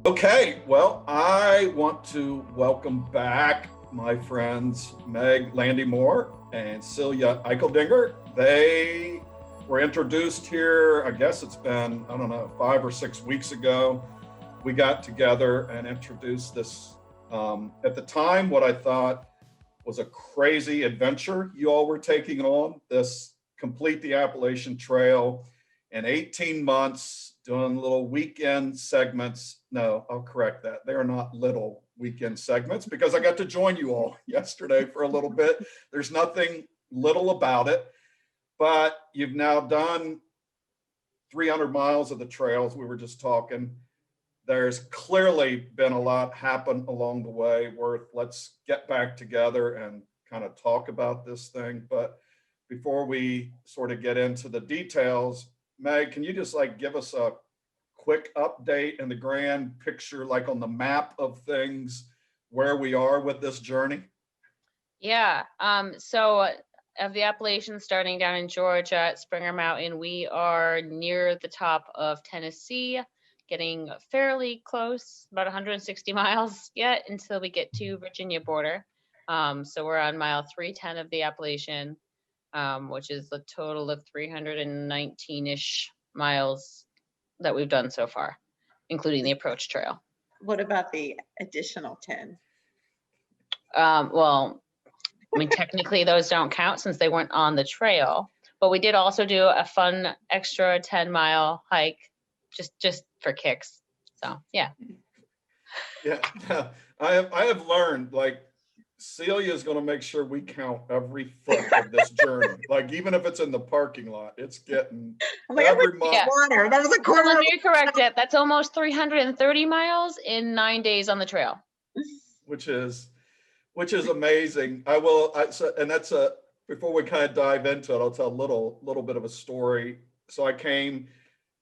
Okay, well, I want to welcome back my friends Meg Landymore and Celia Eicheldinger. They were introduced here, I guess it's been, I don't know, 5 or 6 weeks ago. We got together and introduced this, at the time, what I thought was a crazy adventure you all were taking on. This complete the Appalachian Trail in 18 months, doing little weekend segments. No, I'll correct that. They are not little weekend segments because I got to join you all yesterday for a little bit. There's nothing little about it, but you've now done 300 miles of the trails. We were just talking. There's clearly been a lot happen along the way worth let's get back together and kind of talk about this thing. But before we sort of get into the details, Meg, can you just like give us a quick update in the grand picture, like on the map of things, where we are with this journey? Yeah. So of the Appalachians starting down in Georgia at Springer Mountain, we are near the top of Tennessee, getting fairly close, about 160 miles yet until we get to Virginia border. So we're on mile 310 of the Appalachian, which is the total of 319-ish miles that we've done so far, including the approach trail. What about the additional 10? Well, I mean, technically those don't count since they weren't on the trail, but we did also do a fun extra 10-mile hike just for kicks. So yeah. Yeah, I have learned like Celia is going to make sure we count every foot of this journey. Like even if it's in the parking lot, it's getting every mile. Yeah. Water. That was a quarter. Let me correct it. That's almost 330 miles in 9 days on the trail. Which is amazing. And that's a before we kind of dive into it, I'll tell a little bit of a story. So I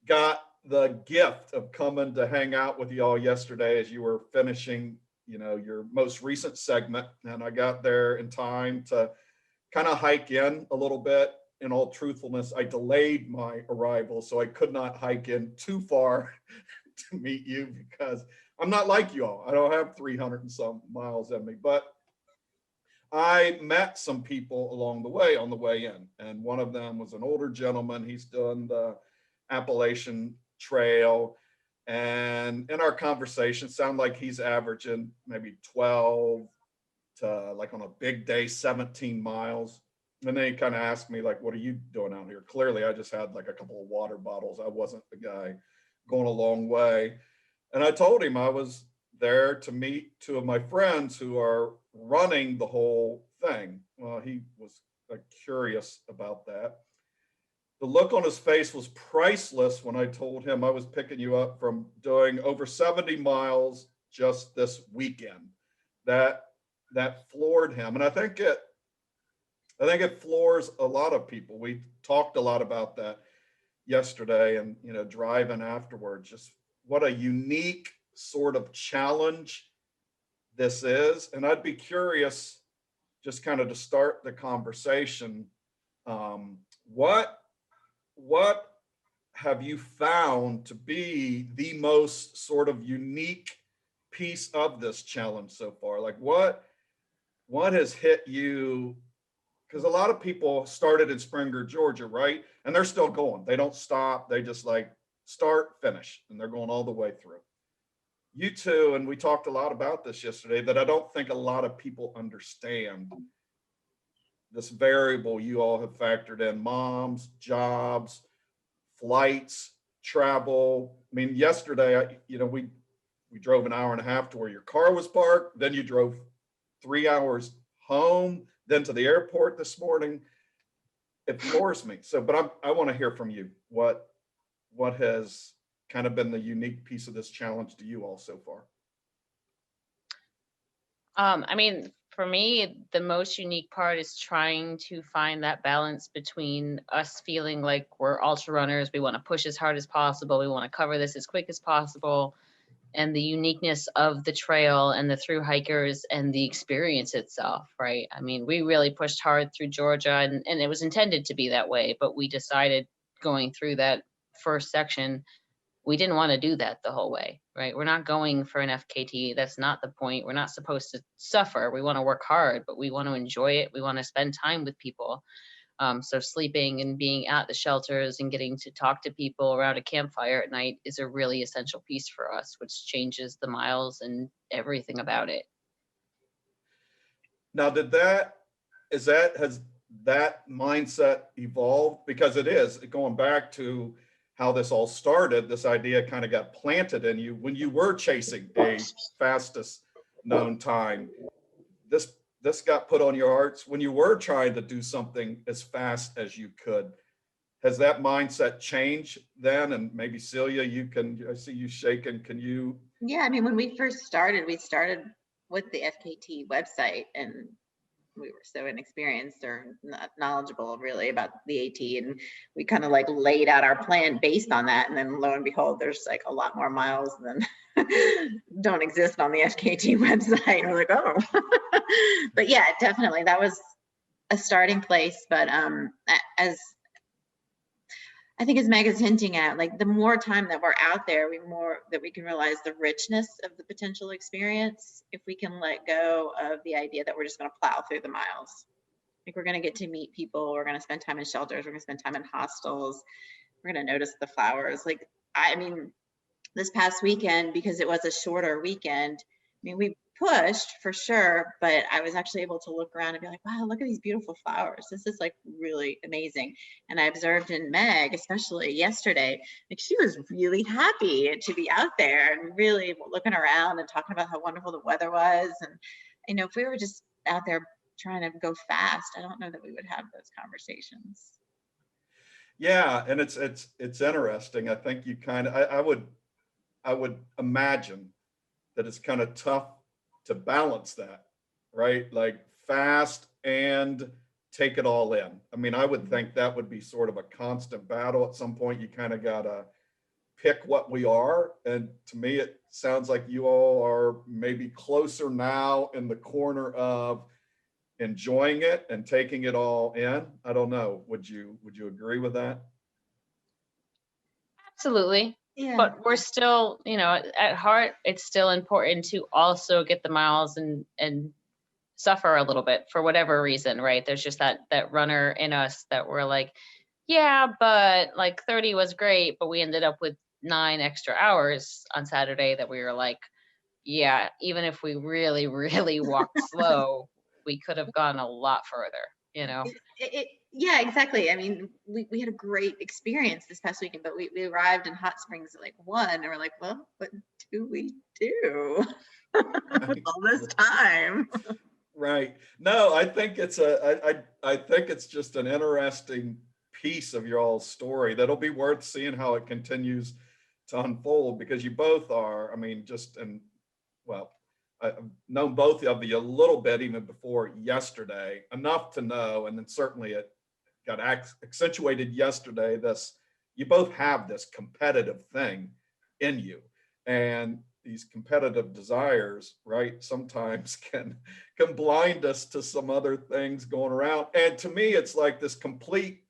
got the gift of coming to hang out with y'all yesterday as you were finishing, your most recent segment, and I got there in time to kind of hike in a little bit. In all truthfulness, I delayed my arrival, so I could not hike in too far to meet you because I'm not like you all. I don't have 300 and some miles in me, but I met some people along the way on the way in, and one of them was an older gentleman. He's done the Appalachian Trail, and in our conversation, sound like he's averaging maybe 12 to like on a big day 17 miles. And then he kind of asked me like, "What are you doing out here?" Clearly, I just had like a couple of water bottles. I wasn't the guy going a long way, and I told him I was there to meet two of my friends who are running the whole thing. Well, he was curious about that. The look on his face was priceless when I told him I was picking you up from doing over 70 miles just this weekend. That floored him, and I think it floors a lot of people. We talked a lot about that yesterday, and driving afterwards. Just what a unique sort of challenge this is, and I'd be curious, just kind of to start the conversation, what have you found to be the most sort of unique piece of this challenge so far? Like what has hit you? Because a lot of people started in Springer, Georgia, right? And they're still going. They don't stop. They just like start, finish, and they're going all the way through. You two, and we talked a lot about this yesterday, that I don't think a lot of people understand this variable you all have factored in: moms, jobs, flights, travel. I mean, yesterday, we drove an hour and a half to where your car was parked. Then you drove 3 hours home, then to the airport this morning. It floors me. So, but I want to hear from you. What has kind of been the unique piece of this challenge to you all so far? I mean, for me, the most unique part is trying to find that balance between us feeling like we're ultra runners. We want to push as hard as possible. We want to cover this as quick as possible. And the uniqueness of the trail and the through hikers and the experience itself, right? I mean, we really pushed hard through Georgia, and it was intended to be that way, but we decided going through that first section we didn't want to do that the whole way, right? We're not going for an FKT. That's not the point. We're not supposed to suffer. We want to work hard, but we want to enjoy it. We want to spend time with people. So sleeping and being at the shelters and getting to talk to people around a campfire at night is a really essential piece for us, which changes the miles and everything about it. Now, has that mindset evolved? Because it is, going back to how this all started, this idea kind of got planted in you when you were chasing a fastest known time. This got put on your hearts when you were trying to do something as fast as you could. Has that mindset changed then? And maybe Celia, I see you shaking. Can you? Yeah, I mean, when we first started, we started with the FKT website, and we were so inexperienced or not knowledgeable really about the AT, and we kind of like laid out our plan based on that. And then lo and behold, there's like a lot more miles than don't exist on the FKT website. And we're like, oh, but yeah, definitely that was a starting place. But as I think as Meg is hinting at, like the more time that we're out there, we can realize the richness of the potential experience if we can let go of the idea that we're just going to plow through the miles. Like we're going to get to meet people, we're going to spend time in shelters, we're going to spend time in hostels, we're going to notice the flowers. Like, I mean, this past weekend, because it was a shorter weekend, I mean, we pushed for sure, but I was actually able to look around and be like, wow, look at these beautiful flowers. This is like really amazing. And I observed in Meg, especially yesterday, like she was really happy to be out there and really looking around and talking about how wonderful the weather was. And you know, if we were just out there trying to go fast, I don't know that we would have those conversations. Yeah, and it's interesting. I think you kind of I would imagine that it's kind of tough to balance that, right? Like fast and take it all in. I mean, I would think that would be sort of a constant battle. At some point, you kind of gotta pick what we are. And to me, it sounds like you all are maybe closer now in the corner of enjoying it and taking it all in. I don't know. Would you agree with that? Absolutely. Yeah. But we're still, you know, at heart, it's still important to also get the miles and suffer a little bit for whatever reason, right? There's just that runner in us that we're like, yeah, but like 30 was great, but we ended up with 9 extra hours on Saturday that we were like, yeah, even if we really, really walked slow, we could have gone a lot further, you know? Yeah, exactly. I mean, we had a great experience this past weekend, but we arrived in Hot Springs at like 1, and we're like, well, what do we do with all this time? Right. No, I think I think it's just an interesting piece of your all's story that'll be worth seeing how it continues to unfold, because you both are, I mean, well, I've known both of you a little bit even before yesterday, enough to know, and then certainly it got accentuated yesterday, you both have this competitive thing in you, and these competitive desires, right, sometimes can blind us to some other things going around. And to me, it's like this complete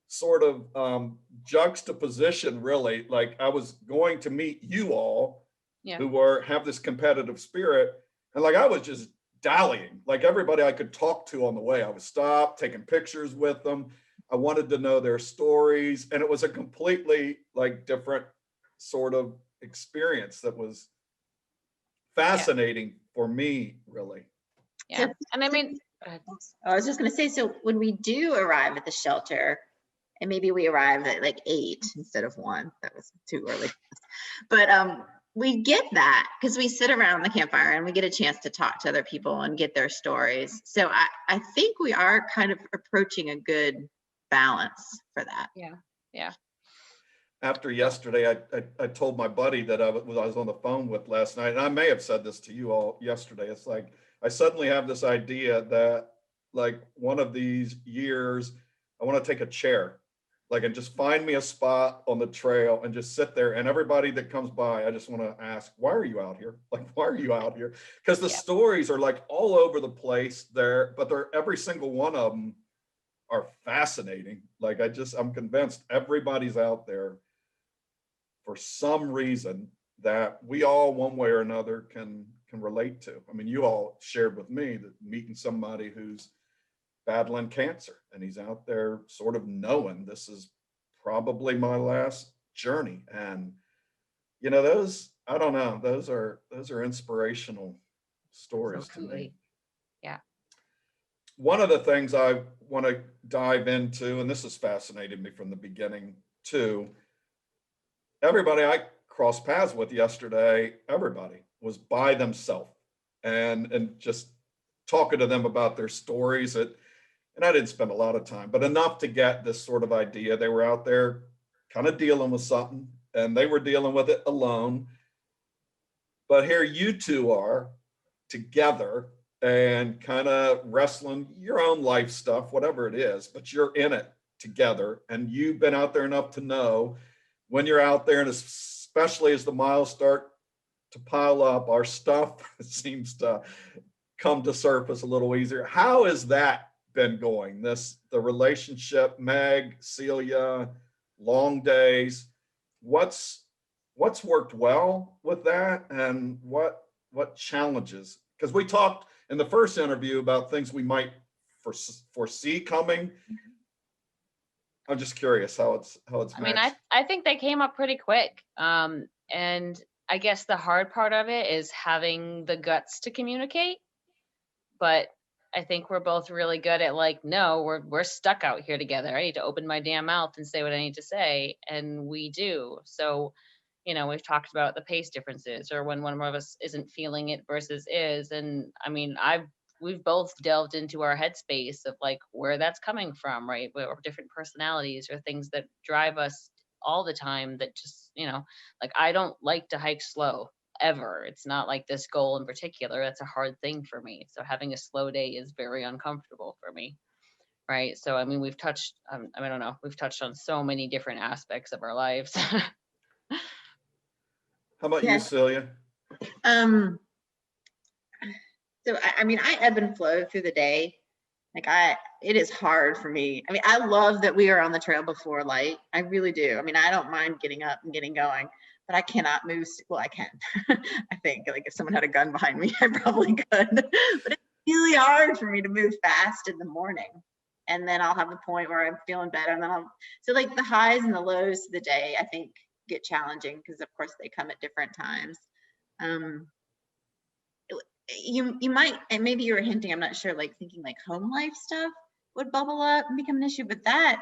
sort of juxtaposition, really. Like I was going to meet you all who have this competitive spirit, and like I was just dallying, like everybody I could talk to on the way. I would stop, taking pictures with them. I wanted to know their stories, and it was a completely like different sort of experience that was fascinating for me, really. Yeah. And I mean, I was just going to say, so when we do arrive at the shelter, and maybe we arrive at like 8 instead of 1, that was too early, but we get that because we sit around the campfire and we get a chance to talk to other people and get their stories. So I think we are kind of approaching a good balance for that. Yeah. After yesterday, I told my buddy that I was on the phone with last night, and I may have said this to you all yesterday. It's like I suddenly have this idea that like one of these years, I want to take a chair, like, and just find me a spot on the trail and just sit there. And everybody that comes by, I just want to ask, why are you out here? Like, why are you out here? Because the stories are like all over the place there, but every single one of them are fascinating. Like I'm convinced everybody's out there for some reason that we all, one way or another, can relate to. I mean, you all shared with me that meeting somebody who's battling cancer and he's out there sort of knowing this is probably my last journey. And you know, those, I don't know, those are inspirational stories to me. Absolutely. Yeah. One of the things I want to dive into, and this has fascinated me from the beginning too, everybody I crossed paths with yesterday, everybody was by themselves and just talking to them about their stories. And I didn't spend a lot of time, but enough to get this sort of idea. They were out there kind of dealing with something and they were dealing with it alone. But here you two are together and kind of wrestling your own life stuff, whatever it is, but you're in it together. And you've been out there enough to know when you're out there, and especially as the miles start to pile up, our stuff seems to come to surface a little easier. How has that been going? The relationship, Meg, Celia, long days. What's worked well with that, and what challenges? Because we talked in the first interview about things we might foresee coming. I'm just curious how it's I mean, I think they came up pretty quick. And I guess the hard part of it is having the guts to communicate. But I think we're both really good at like, no, we're stuck out here together. I need to open my damn mouth and say what I need to say. And we do. So, you know, we've talked about the pace differences or when one of us isn't feeling it versus is. And I mean, we've both delved into our headspace of like where that's coming from, right? Or different personalities or things that drive us all the time that just, you know, like I don't like to hike slow ever. It's not like this goal in particular. That's a hard thing for me. So having a slow day is very uncomfortable for me. Right. So, I mean, we've touched, I mean, I don't know, we've touched on so many different aspects of our lives. How about you, Yes. Celia? So I mean, I ebb and flow through the day. Like it is hard for me. I mean, I love that we are on the trail before light. I really do. I mean, I don't mind getting up and getting going, but I cannot move. Well, I can. I think like if someone had a gun behind me, I probably could. But it's really hard for me to move fast in the morning. And then I'll have a point where I'm feeling better. And then so like the highs and the lows of the day, I think get challenging because of course they come at different times. You might, and maybe you were hinting, I'm not sure, like thinking like home life stuff would bubble up and become an issue, but that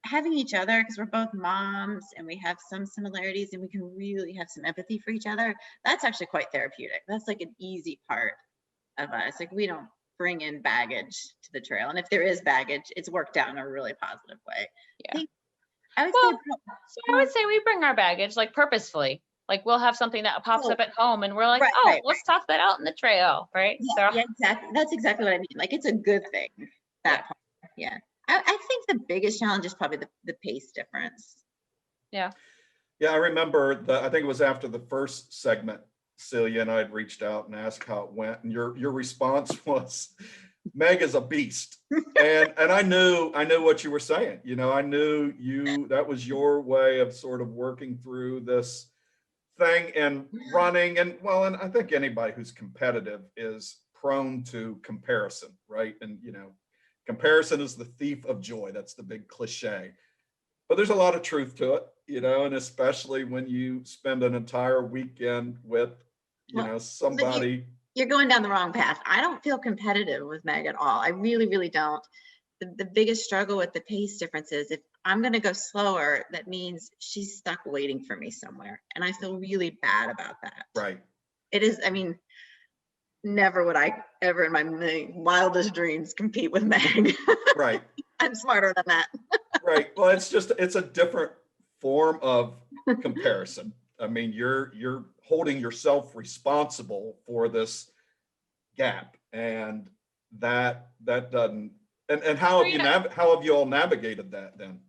having each other, because we're both moms and we have some similarities and we can really have some empathy for each other, that's actually quite therapeutic. That's like an easy part of us. Like we don't bring in baggage to the trail, and if there is baggage, it's worked out in a really positive way. Yeah. I would say we bring our baggage like purposefully. Like we'll have something that pops up at home and we're like, right, let's talk that out in the trail, right? Yeah, yeah, exactly. That's exactly what I mean. Like it's a good thing, that part. Yeah. I think the biggest challenge is probably the pace difference. Yeah. Yeah, I remember I think it was after the first segment, Celia and I had reached out and asked how it went. And your response was, Meg is a beast. And I knew what you were saying. You know, I knew that was your way of sort of working through this thing and running. And well, and I think anybody who's competitive is prone to comparison, right? And you know, comparison is the thief of joy. That's the big cliche, but there's a lot of truth to it, you know, and especially when you spend an entire weekend with, you know, somebody. You're going down the wrong path. I don't feel competitive with Meg at all. I really, really don't. The biggest struggle with the pace difference is if I'm going to go slower, that means she's stuck waiting for me somewhere. And I feel really bad about that. Right. It is, I mean, never would I ever in my wildest dreams compete with Meg. Right. I'm smarter than that. Right. Well, it's a different form of comparison. I mean, you're holding yourself responsible for this gap, and that doesn't. And how have you all navigated that then?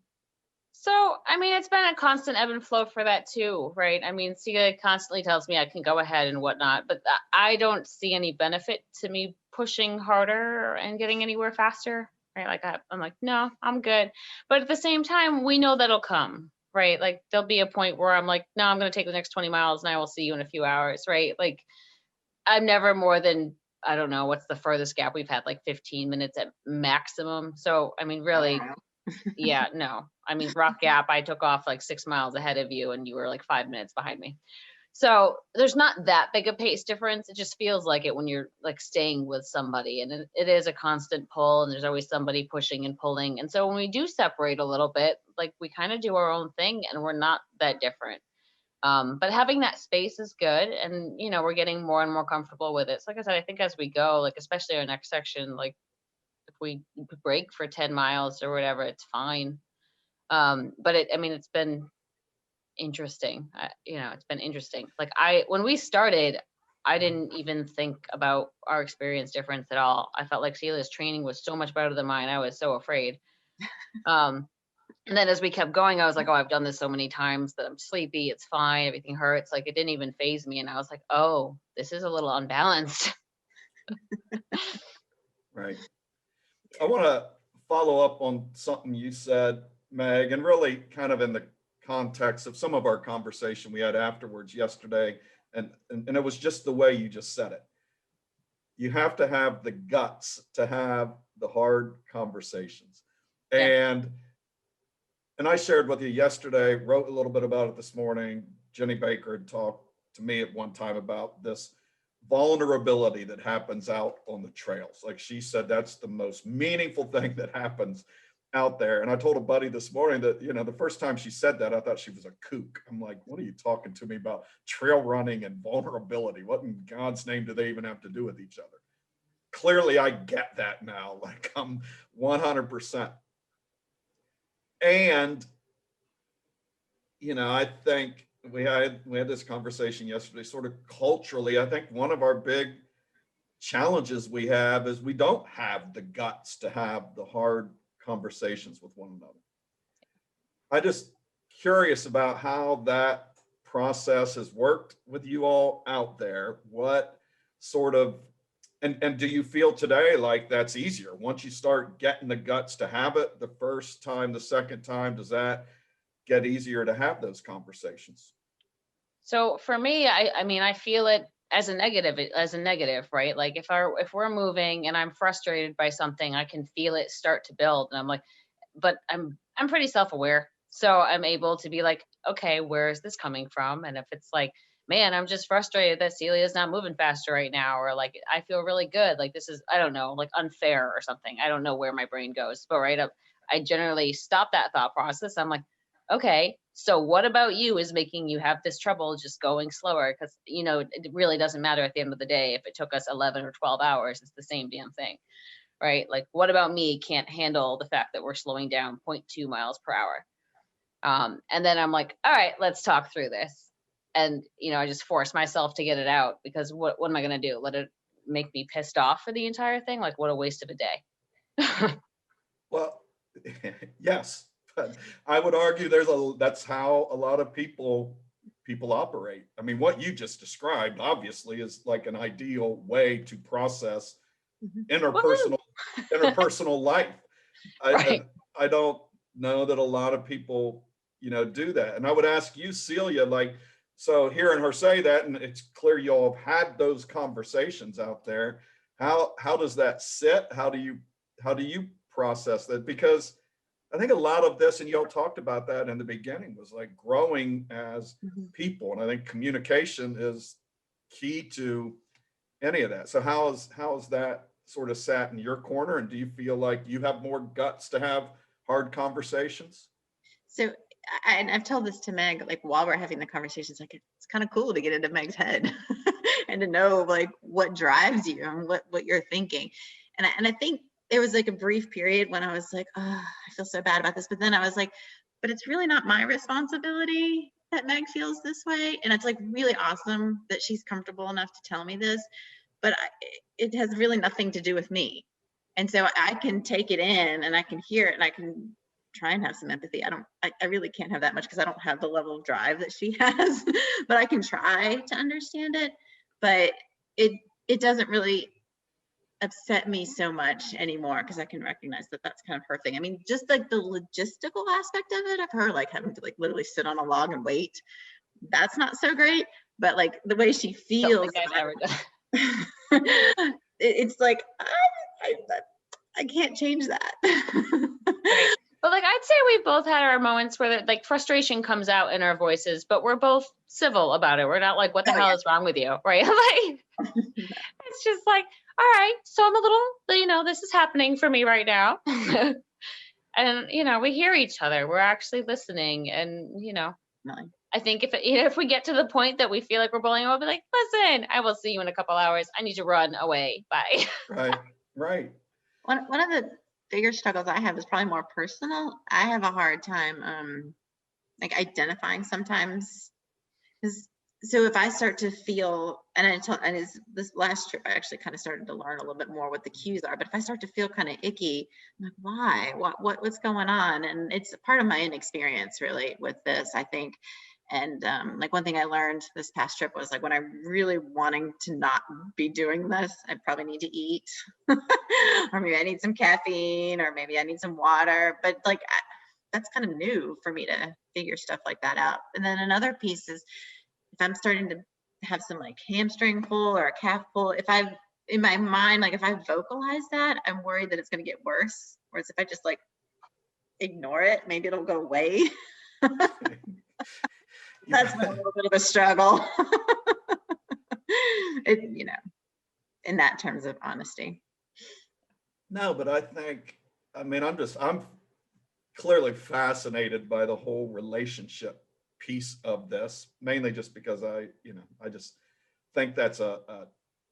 So, I mean, it's been a constant ebb and flow for that too, right? I mean, Celia constantly tells me I can go ahead and whatnot, but I don't see any benefit to me pushing harder and getting anywhere faster, right? Like I'm like, no, I'm good. But at the same time, we know that'll come, right? Like there'll be a point where I'm like, no, I'm going to take the next 20 miles and I will see you in a few hours, right? Like I'm never more than, I don't know, what's the furthest gap we've had, like 15 minutes at maximum. So, I mean, really, yeah, no. I mean, Rock Gap, I took off like 6 miles ahead of you and you were like 5 minutes behind me. So there's not that big a pace difference. It just feels like it when you're like staying with somebody, and it is a constant pull and there's always somebody pushing and pulling. And so when we do separate a little bit, like we kind of do our own thing and we're not that different. But having that space is good. And, you know, we're getting more and more comfortable with it. So like I said, I think as we go, like, especially our next section, like if we break for 10 miles or whatever, it's fine. But I mean, it's been interesting. You know, it's been interesting. Like when we started, I didn't even think about our experience difference at all. I felt like Celia's training was so much better than mine. I was so afraid. And then as we kept going, I was like, oh, I've done this so many times that I'm sleepy. It's fine. Everything hurts. Like it didn't even faze me. And I was like, oh, this is a little unbalanced. Right. I want to follow up on something you said, Meg, and really kind of in the context of some of our conversation we had afterwards yesterday. And it was just the way you just said it. You have to have the guts to have the hard conversations. Yeah. And I shared with you yesterday, wrote a little bit about it this morning. Jenny Baker had talked to me at one time about this vulnerability that happens out on the trails. Like she said, that's the most meaningful thing that happens out there. And I told a buddy this morning that, you know, the first time she said that, I thought she was a kook. I'm like, what are you talking to me about trail running and vulnerability? What in God's name do they even have to do with each other? Clearly, I get that now. Like I'm 100%. And, you know, I think we had this conversation yesterday, sort of culturally. I think one of our big challenges we have is we don't have the guts to have the hard conversations with one another. I just curious about how that process has worked with you all out there. What sort of, and do you feel today like that's easier once you start getting the guts to have it the first time, the second time? Does that get easier to have those conversations? So for me, I mean, I feel it as a negative, right? Like if we're moving and I'm frustrated by something, I can feel it start to build. And I'm like, but I'm pretty self-aware. So I'm able to be like, okay, where is this coming from? And if it's like, man, I'm just frustrated that Celia's not moving faster right now, or like I feel really good. Like this is, I don't know, like unfair or something. I don't know where my brain goes. But right up, I generally stop that thought process. I'm like, okay, so what about you is making you have this trouble just going slower? Because, you know, it really doesn't matter at the end of the day if it took us 11 or 12 hours, it's the same damn thing, right? Like, what about me can't handle the fact that we're slowing down 0.2 miles per hour? And then I'm like, all right, let's talk through this. And, you know, I just force myself to get it out because what am I going to do? Let it make me pissed off for the entire thing? Like, what a waste of a day. Well, yes, but I would argue that's how a lot of people operate. I mean, what you just described obviously is like an ideal way to process interpersonal life. Right. I don't know that a lot of people, you know, do that. And I would ask you, Celia, like, so hearing her say that, and it's clear you all have had those conversations out there. How does that sit? How do you process that? Because I think a lot of this, and y'all talked about that in the beginning, was like growing as people. And I think communication is key to any of that. So how is that sort of sat in your corner? And do you feel like you have more guts to have hard conversations? So, and I've told this to Meg, like while we're having the conversations, like it's kind of cool to get into Meg's head and to know like what drives you and what you're thinking. And I think there was like a brief period when I was like, oh, I feel so bad about this. But then I was like, but it's really not my responsibility that Meg feels this way. And it's like really awesome that she's comfortable enough to tell me this, but it has really nothing to do with me. And so I can take it in and I can hear it and I can try and have some empathy. I really can't have that much because I don't have the level of drive that she has, but I can try to understand it. But it doesn't really upset me so much anymore because I can recognize that that's kind of her thing. I mean, just like the logistical aspect of it, of her like having to like literally sit on a log and wait, that's not so great. But like the way she feels, Don't think I've ever done. it's like I can't change that. Right. But like I'd say we both had our moments where like frustration comes out in our voices, but we're both civil about it. We're not like, what the hell is wrong with you? Right. Like it's just like, all right, so I'm a little, this is happening for me right now. And we hear each other. We're actually listening. And I think if we get to the point that we feel like we're bullying, we'll be like, listen, I will see you in a couple hours. I need to run away. Bye. Right. One of the bigger struggles I have is probably more personal. I have a hard time like identifying sometimes, so if I start to feel, and this last trip I actually kind of started to learn a little bit more what the cues are, but if I start to feel kind of icky, I'm like, why, what's going on? And it's part of my inexperience really with this, I think. And like one thing I learned this past trip was like when I'm really wanting to not be doing this, I probably need to eat, or maybe I need some caffeine, or maybe I need some water. But like that's kind of new for me to figure stuff like that out. And then another piece is if I'm starting to have some like hamstring pull or a calf pull, if I've in my mind, like if I vocalize that, I'm worried that it's going to get worse. Whereas if I just like ignore it, maybe it'll go away. That's been a little bit of a struggle. In that terms of honesty. No, but I'm clearly fascinated by the whole relationship piece of this, mainly just because I just think that's a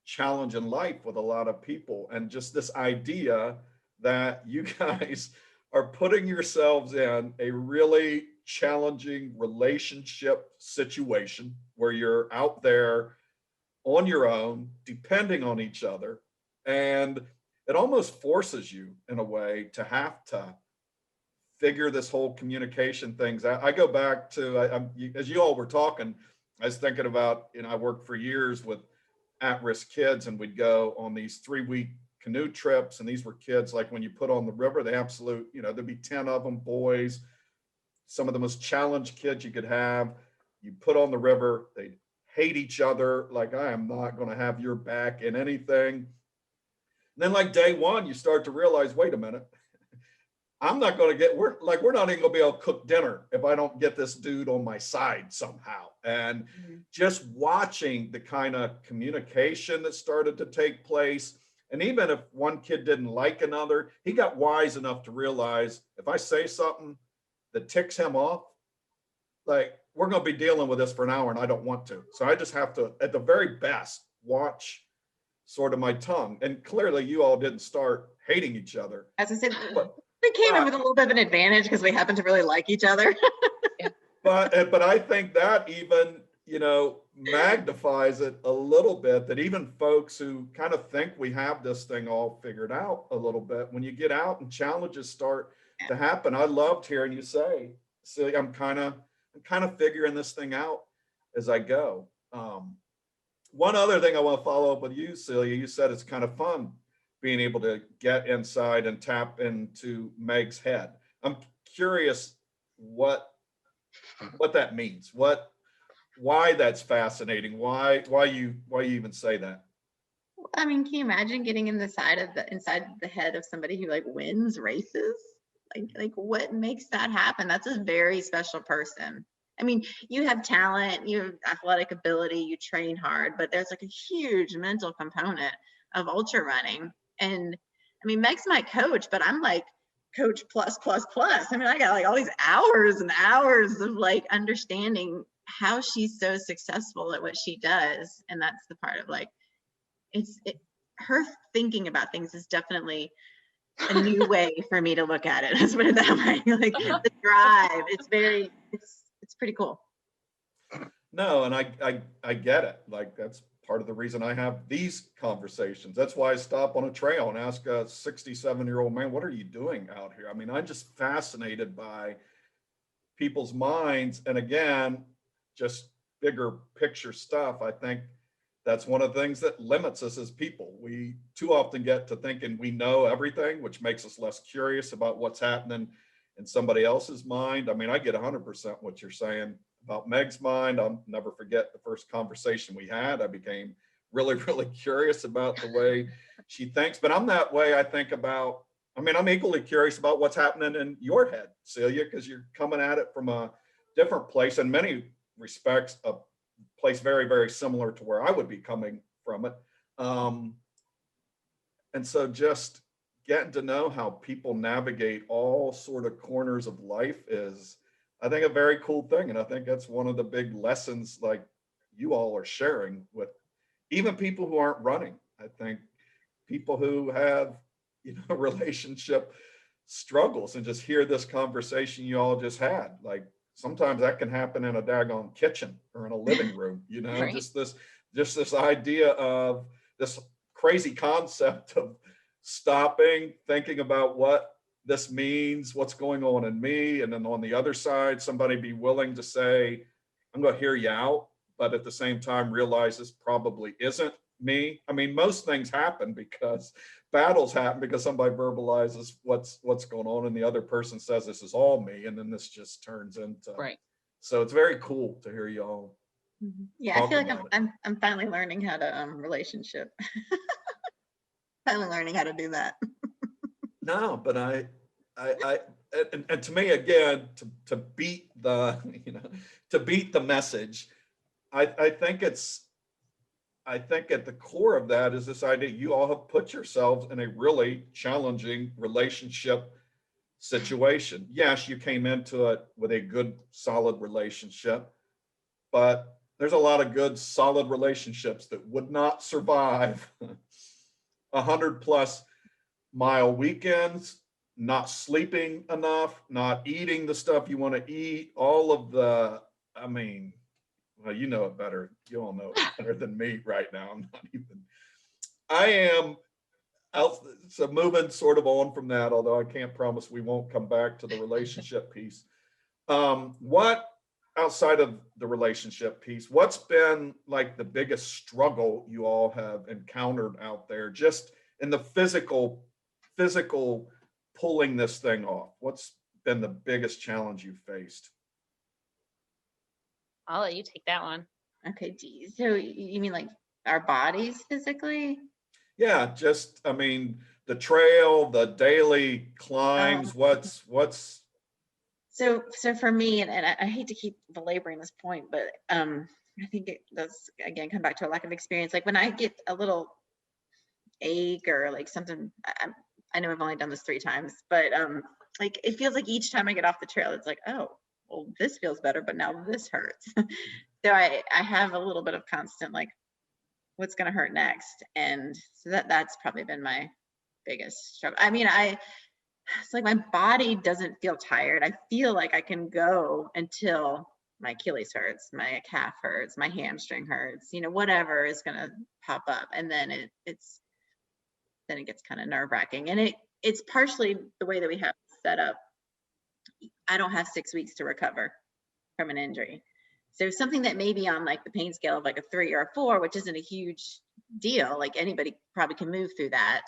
challenge in life with a lot of people. And just this idea that you guys are putting yourselves in a really challenging relationship situation where you're out there on your own, depending on each other. And it almost forces you in a way to have to figure this whole communication things out. I go back to, as you all were talking, I was thinking about, I worked for years with at-risk kids, and we'd go on these 3-week canoe trips. And these were kids, like when you put on the river, the absolute, there'd be 10 of them, boys, some of the most challenged kids you could have. You put on the river, they hate each other. Like, I am not going to have your back in anything. And then like day one, you start to realize, wait a minute, I'm not going to we're not even going to be able to cook dinner if I don't get this dude on my side somehow. And just watching the kind of communication that started to take place. And even if one kid didn't like another, he got wise enough to realize if I say something that ticks him off, like, we're going to be dealing with this for an hour and I don't want to. So I just have to, at the very best, watch sort of my tongue. And clearly you all didn't start hating each other. As I said, we came in with a little bit of an advantage because we happen to really like each other. But I think that even, magnifies it a little bit, that even folks who kind of think we have this thing all figured out a little bit, when you get out and challenges start to happen. I loved hearing you say, Celia, I'm kind of figuring this thing out as I go. One other thing I want to follow up with you, Celia, you said it's kind of fun being able to get inside and tap into Meg's head. I'm curious what that means, why that's fascinating, why you even say that. I mean, can you imagine getting inside the head of somebody who like wins races? Like what makes that happen? That's a very special person. I mean, you have talent, you have athletic ability, you train hard, but there's like a huge mental component of ultra running. And I mean, Meg's my coach, but I'm like coach plus. I mean, I got like all these hours and hours of like understanding how she's so successful at what she does. And that's the part of like, her thinking about things is definitely a new way for me to look at it. Let's put it that way. Like the drive, it's pretty cool. No, and I get it. Like, that's part of the reason I have these conversations. That's why I stop on a trail and ask a 67-year-old man, what are you doing out here? I mean, I'm just fascinated by people's minds. And again, just bigger picture stuff. I think that's one of the things that limits us as people. We too often get to thinking we know everything, which makes us less curious about what's happening in somebody else's mind. I mean, I get 100% what you're saying about Meg's mind. I'll never forget the first conversation we had. I became really, really curious about the way she thinks, but I'm that way. I think about, I mean, I'm equally curious about what's happening in your head, Celia, because you're coming at it from a different place, in many respects, a place very, very similar to where I would be coming from it. And so just getting to know how people navigate all sort of corners of life is, I think, a very cool thing. And I think that's one of the big lessons like you all are sharing with even people who aren't running. I think people who have, you know, relationship struggles, and just hear this conversation you all just had. Like sometimes that can happen in a daggone kitchen or in a living room, you know, Right. just this idea of this crazy concept of stopping, thinking about what this means, what's going on in me. And then on the other side, somebody be willing to say, I'm going to hear you out, but at the same time realize this probably isn't me. I mean, most things happen because battles happen because somebody verbalizes what's going on and the other person says this is all me, and then this just turns into, Right. so it's very cool to hear you all. Yeah, I Talk feel like about I'm finally learning how to relationship. Finally learning how to do that. No, but and to me, again, to beat the, you know, to beat the message, I think it's, I think at the core of that is this idea you all have put yourselves in a really challenging relationship situation. Yes, you came into it with a good, solid relationship, but there's a lot of good, solid relationships that would not survive 100+ mile weekends, not sleeping enough, not eating the stuff you want to eat, all of the, I mean, well, you know it better. You all know it better than me right now. I'm not even, I am out. So moving sort of on from that, although I can't promise we won't come back to the relationship piece. What outside of the relationship piece, what's been like the biggest struggle you all have encountered out there, just in the physical pulling this thing off? What's been the biggest challenge you've faced? I'll let you take that one. Okay, geez. So you mean like our bodies physically? Yeah, just, I mean, the trail, the daily climbs, what's So for me, and I hate to keep belaboring this point, but I think it does again come back to a lack of experience. Like when I get a little ache or like something, I know I've only done this 3 times, but like it feels like each time I get off the trail, it's like, oh, well, this feels better, but now this hurts. So I have a little bit of constant like, what's going to hurt next? And so that's probably been my biggest struggle. I mean, it's like my body doesn't feel tired. I feel like I can go until my Achilles hurts, my calf hurts, my hamstring hurts, you know, whatever is going to pop up. And then it gets kind of nerve wracking. And it's partially the way that we have it set up. I don't have 6 weeks to recover from an injury. So something that may be on like the pain scale of like a 3 or a 4, which isn't a huge deal, like anybody probably can move through that.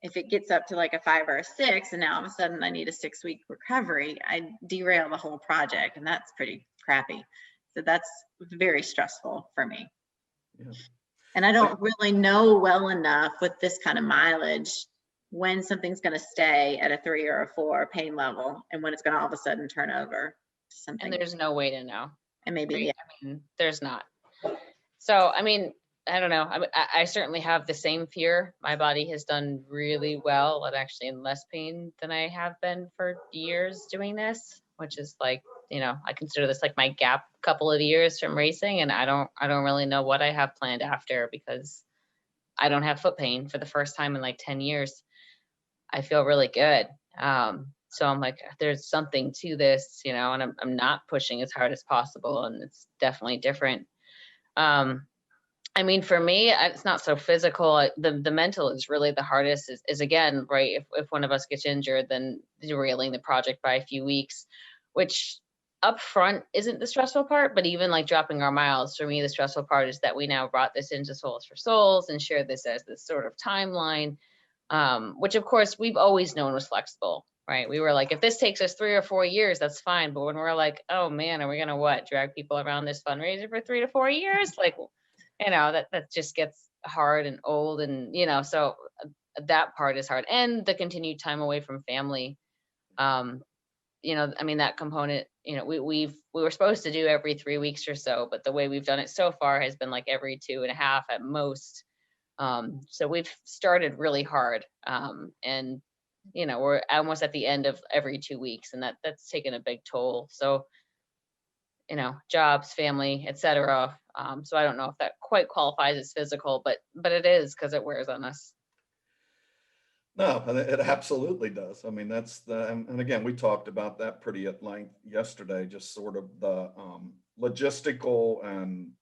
If it gets up to like a 5 or a 6, and now all of a sudden I need a 6-week recovery, I derail the whole project, and that's pretty crappy. So that's very stressful for me. Yeah. And I don't really know well enough with this kind of mileage when something's going to stay at a 3 or a 4 pain level, and when it's going to all of a sudden turn over to something. And there's no way to know. And maybe, Right? yeah. I mean, there's not. So, I mean, I don't know. I certainly have the same fear. My body has done really well and actually in less pain than I have been for years doing this, which is like, you know, I consider this like my gap couple of years from racing, and I don't really know what I have planned after, because I don't have foot pain for the first time in like 10 years. I feel really good. So I'm like, there's something to this, you know, and I'm not pushing as hard as possible, and it's definitely different. I mean, for me, it's not so physical. The mental is really the hardest, is again, right, if one of us gets injured, then derailing the project by a few weeks, which up front isn't the stressful part, but even like dropping our miles, for me, the stressful part is that we now brought this into Souls for Souls and shared this as this sort of timeline, which of course we've always known was flexible, right? We were like, if this takes us 3 or 4 years, that's fine. But when we're like, oh man, are we gonna drag people around this fundraiser for 3 to 4 years? Like, that just gets hard and old, and so that part is hard, and the continued time away from family. That component, we were supposed to do every 3 weeks or so, but the way we've done it so far has been like every 2.5 at most. So we've started really hard. And we're almost at the end of every 2 weeks, and that's taken a big toll. So, jobs, family, etc. So I don't know if that quite qualifies as physical, but it is, because it wears on us. No, and it absolutely does. I mean, and again, we talked about that pretty at length yesterday, just sort of the logistical and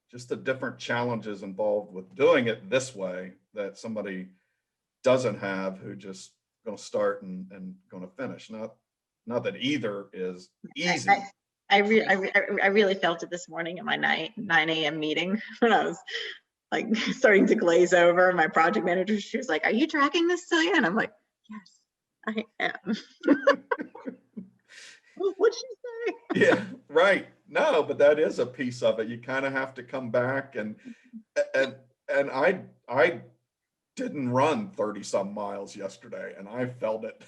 just the different challenges involved with doing it this way that somebody doesn't have, who just going to start and going to finish. Not that either is easy. I really felt it this morning in my 9 a.m. meeting when I was like starting to glaze over. My project manager, she was like, "Are you tracking this, Celia?" And I'm like, "Yes, I am." What'd she say? Yeah, right. No, but that is a piece of it. You kind of have to come back and I didn't run 30 some miles yesterday, and I felt it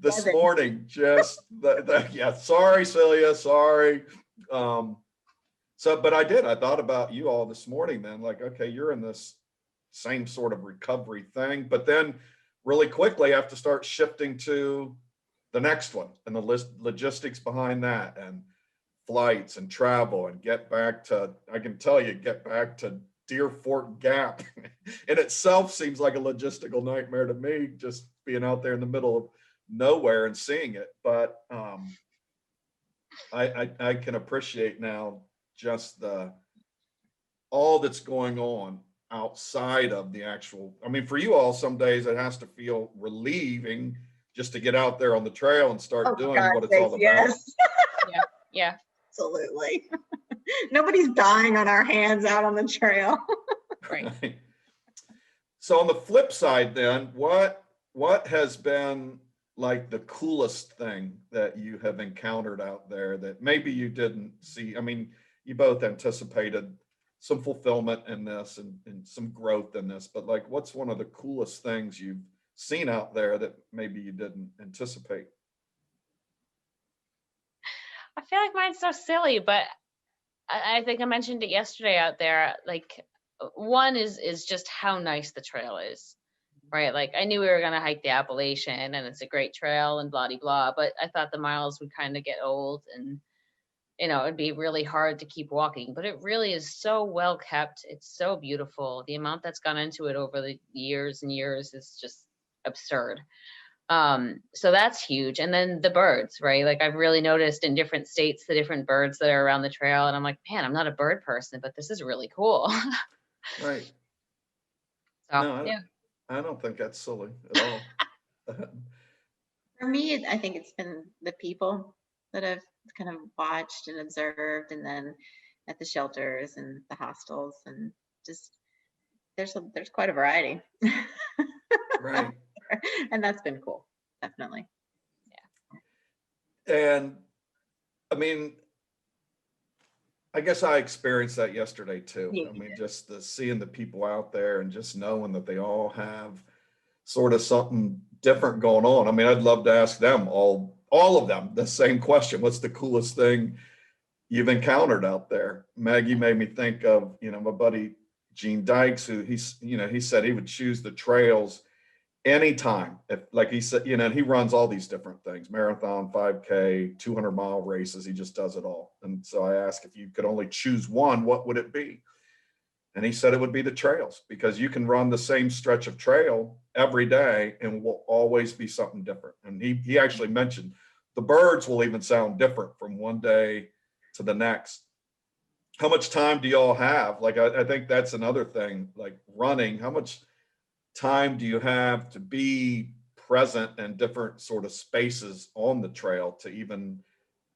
this morning. Just yeah, sorry, Celia, sorry. But I thought about you all this morning, then, like, okay, you're in this same sort of recovery thing, but then really quickly have to start shifting to the next one and the logistics behind that, and flights and travel, and get back to Deer Fork Gap in itself seems like a logistical nightmare to me, just being out there in the middle of nowhere and seeing it. But I can appreciate now just all that's going on outside of the actual. I mean, for you all, some days it has to feel relieving just to get out there on the trail and start doing what it's all about. Yes. Yeah, absolutely. Nobody's dying on our hands out on the trail. Right. So on the flip side, then, what has been like the coolest thing that you have encountered out there that maybe you didn't see? I mean, you both anticipated some fulfillment in this and some growth in this, but like, what's one of the coolest things you've seen out there that maybe you didn't anticipate? I feel like mine's so silly, but I think I mentioned it yesterday out there. Like, one is just how nice the trail is, right? Like, I knew we were going to hike the Appalachian, and it's a great trail and blah, blah, blah, but I thought the miles would kind of get old, and it'd be really hard to keep walking, but it really is so well kept. It's so beautiful. The amount that's gone into it over the years and years is just absurd. So that's huge. And then the birds, right? Like, I've really noticed in different states the different birds that are around the trail, and I'm like, man, I'm not a bird person, but this is really cool. Right. So, No, yeah. I don't think that's silly at all. For me, I think it's been the people that I've kind of watched and observed, and then at the shelters and the hostels, and just there's quite a variety. Right. And that's been cool, definitely. Yeah. And I mean, I guess I experienced that yesterday too. Yeah. I mean, just seeing the people out there and just knowing that they all have sort of something different going on. I mean, I'd love to ask them all of them the same question. What's the coolest thing you've encountered out there? Maggie made me think of, my buddy Gene Dykes, who he said he would choose the trails anytime. If, like he said, he runs all these different things, marathon, 5K, 200-mile races. He just does it all. And so I asked, if you could only choose one, what would it be? And he said it would be the trails, because you can run the same stretch of trail every day and will always be something different. And he actually mentioned the birds will even sound different from one day to the next. How much time do y'all have? Like, I think that's another thing, like running, how much time do you have to be present in different sort of spaces on the trail to even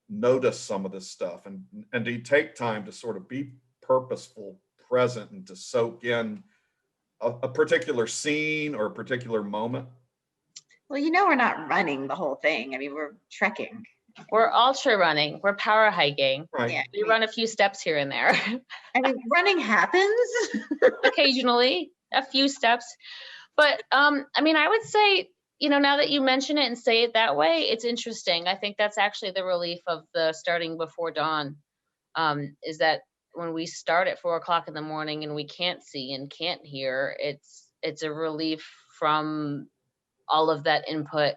notice some of this stuff and to take time to sort of be purposeful, present, and to soak in a particular scene or a particular moment? Well, we're not running the whole thing. I mean, we're trekking. We're ultra running. We're power hiking. Right. Yeah. We run a few steps here and there. I mean, running happens. Occasionally, a few steps. But I mean, I would say, now that you mention it and say it that way, it's interesting. I think that's actually the relief of the starting before dawn, is that when we start at 4 o'clock in the morning and we can't see and can't hear, it's a relief from all of that input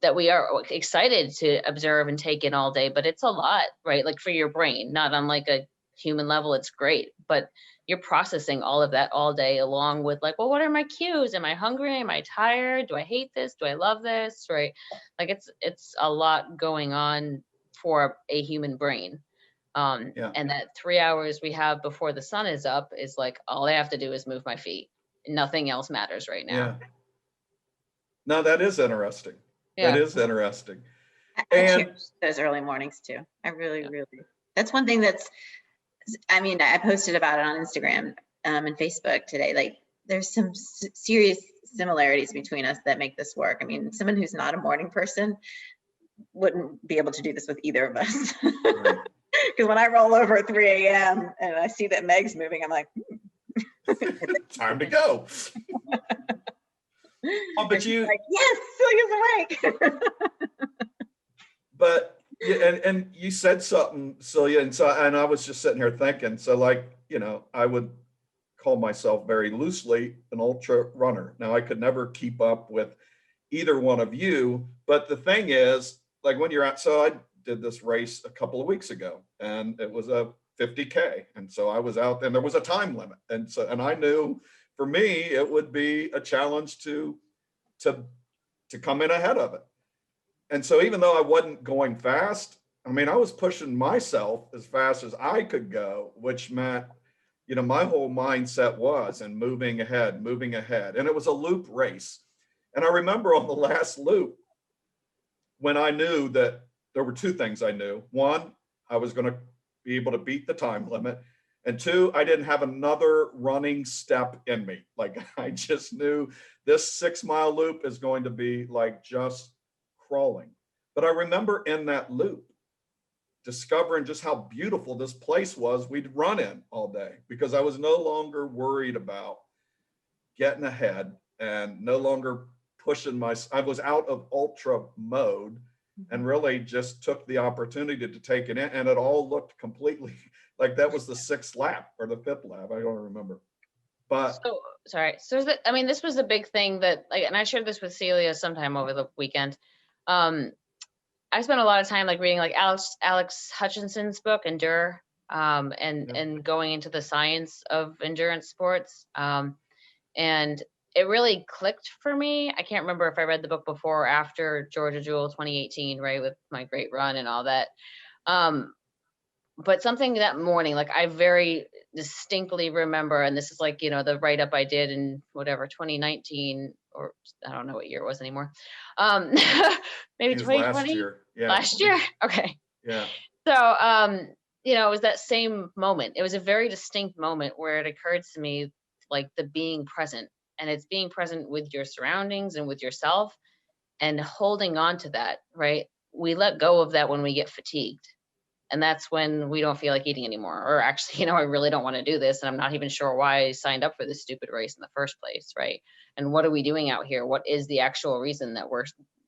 that we are excited to observe and take in all day. But it's a lot, right? Like for your brain, not on like a human level, it's great, but you're processing all of that all day, along with like, well, what are my cues? Am I hungry? Am I tired? Do I hate this? Do I love this? Right? Like it's a lot going on for a human brain. And that 3 hours we have before the sun is up is like, all I have to do is move my feet. Nothing else matters right now. Yeah. No, that is interesting. Yeah. That is interesting. I And cherish those early mornings too. I really, that's one thing I posted about it on Instagram and Facebook today. Like there's some serious similarities between us that make this work. I mean, someone who's not a morning person wouldn't be able to do this with either of us. right. Because when I roll over at 3 a.m. and I see that Meg's moving, I'm like, Time to go. Oh, but you, like, yes, Celia's awake. but and you said something, Celia, and I was just sitting here thinking, so like, I would call myself very loosely an ultra runner. Now I could never keep up with either one of you, but the thing is, like when you're out, so I did this race a couple of weeks ago and it was a 50K. And so I was out and there was a time limit. And I knew for me, it would be a challenge to come in ahead of it. And so even though I wasn't going fast, I mean, I was pushing myself as fast as I could go, which meant, my whole mindset was and moving ahead. And it was a loop race. And I remember on the last loop, when I knew that there were two things I knew. One, I was going to be able to beat the time limit. And two, I didn't have another running step in me. Like I just knew this 6-mile loop is going to be like just crawling. But I remember in that loop, discovering just how beautiful this place was we'd run in all day, because I was no longer worried about getting ahead and no longer pushing I was out of ultra mode and really just took the opportunity to take it in. And it all looked completely like that was the 6th lap or the 5th lap. I don't remember. But So this was a big thing that, like, and I shared this with Celia sometime over the weekend. I spent a lot of time like reading like Alex Hutchinson's book, Endure, and going into the science of endurance sports. And it really clicked for me. I can't remember if I read the book before or after Georgia Jewel 2018, right, with my great run and all that. But something that morning, like I very distinctly remember, and this is like, the write-up I did in whatever, 2019, or I don't know what year it was anymore. Maybe 2020? Last year. Yeah. Last year? Okay. Yeah. So, it was that same moment. It was a very distinct moment where it occurred to me, like the being present, and it's being present with your surroundings and with yourself and holding on to that, right? We let go of that when we get fatigued. And that's when we don't feel like eating anymore. Or actually, I really don't want to do this. And I'm not even sure why I signed up for this stupid race in the first place, right? And what are we doing out here? What is the actual reason that we're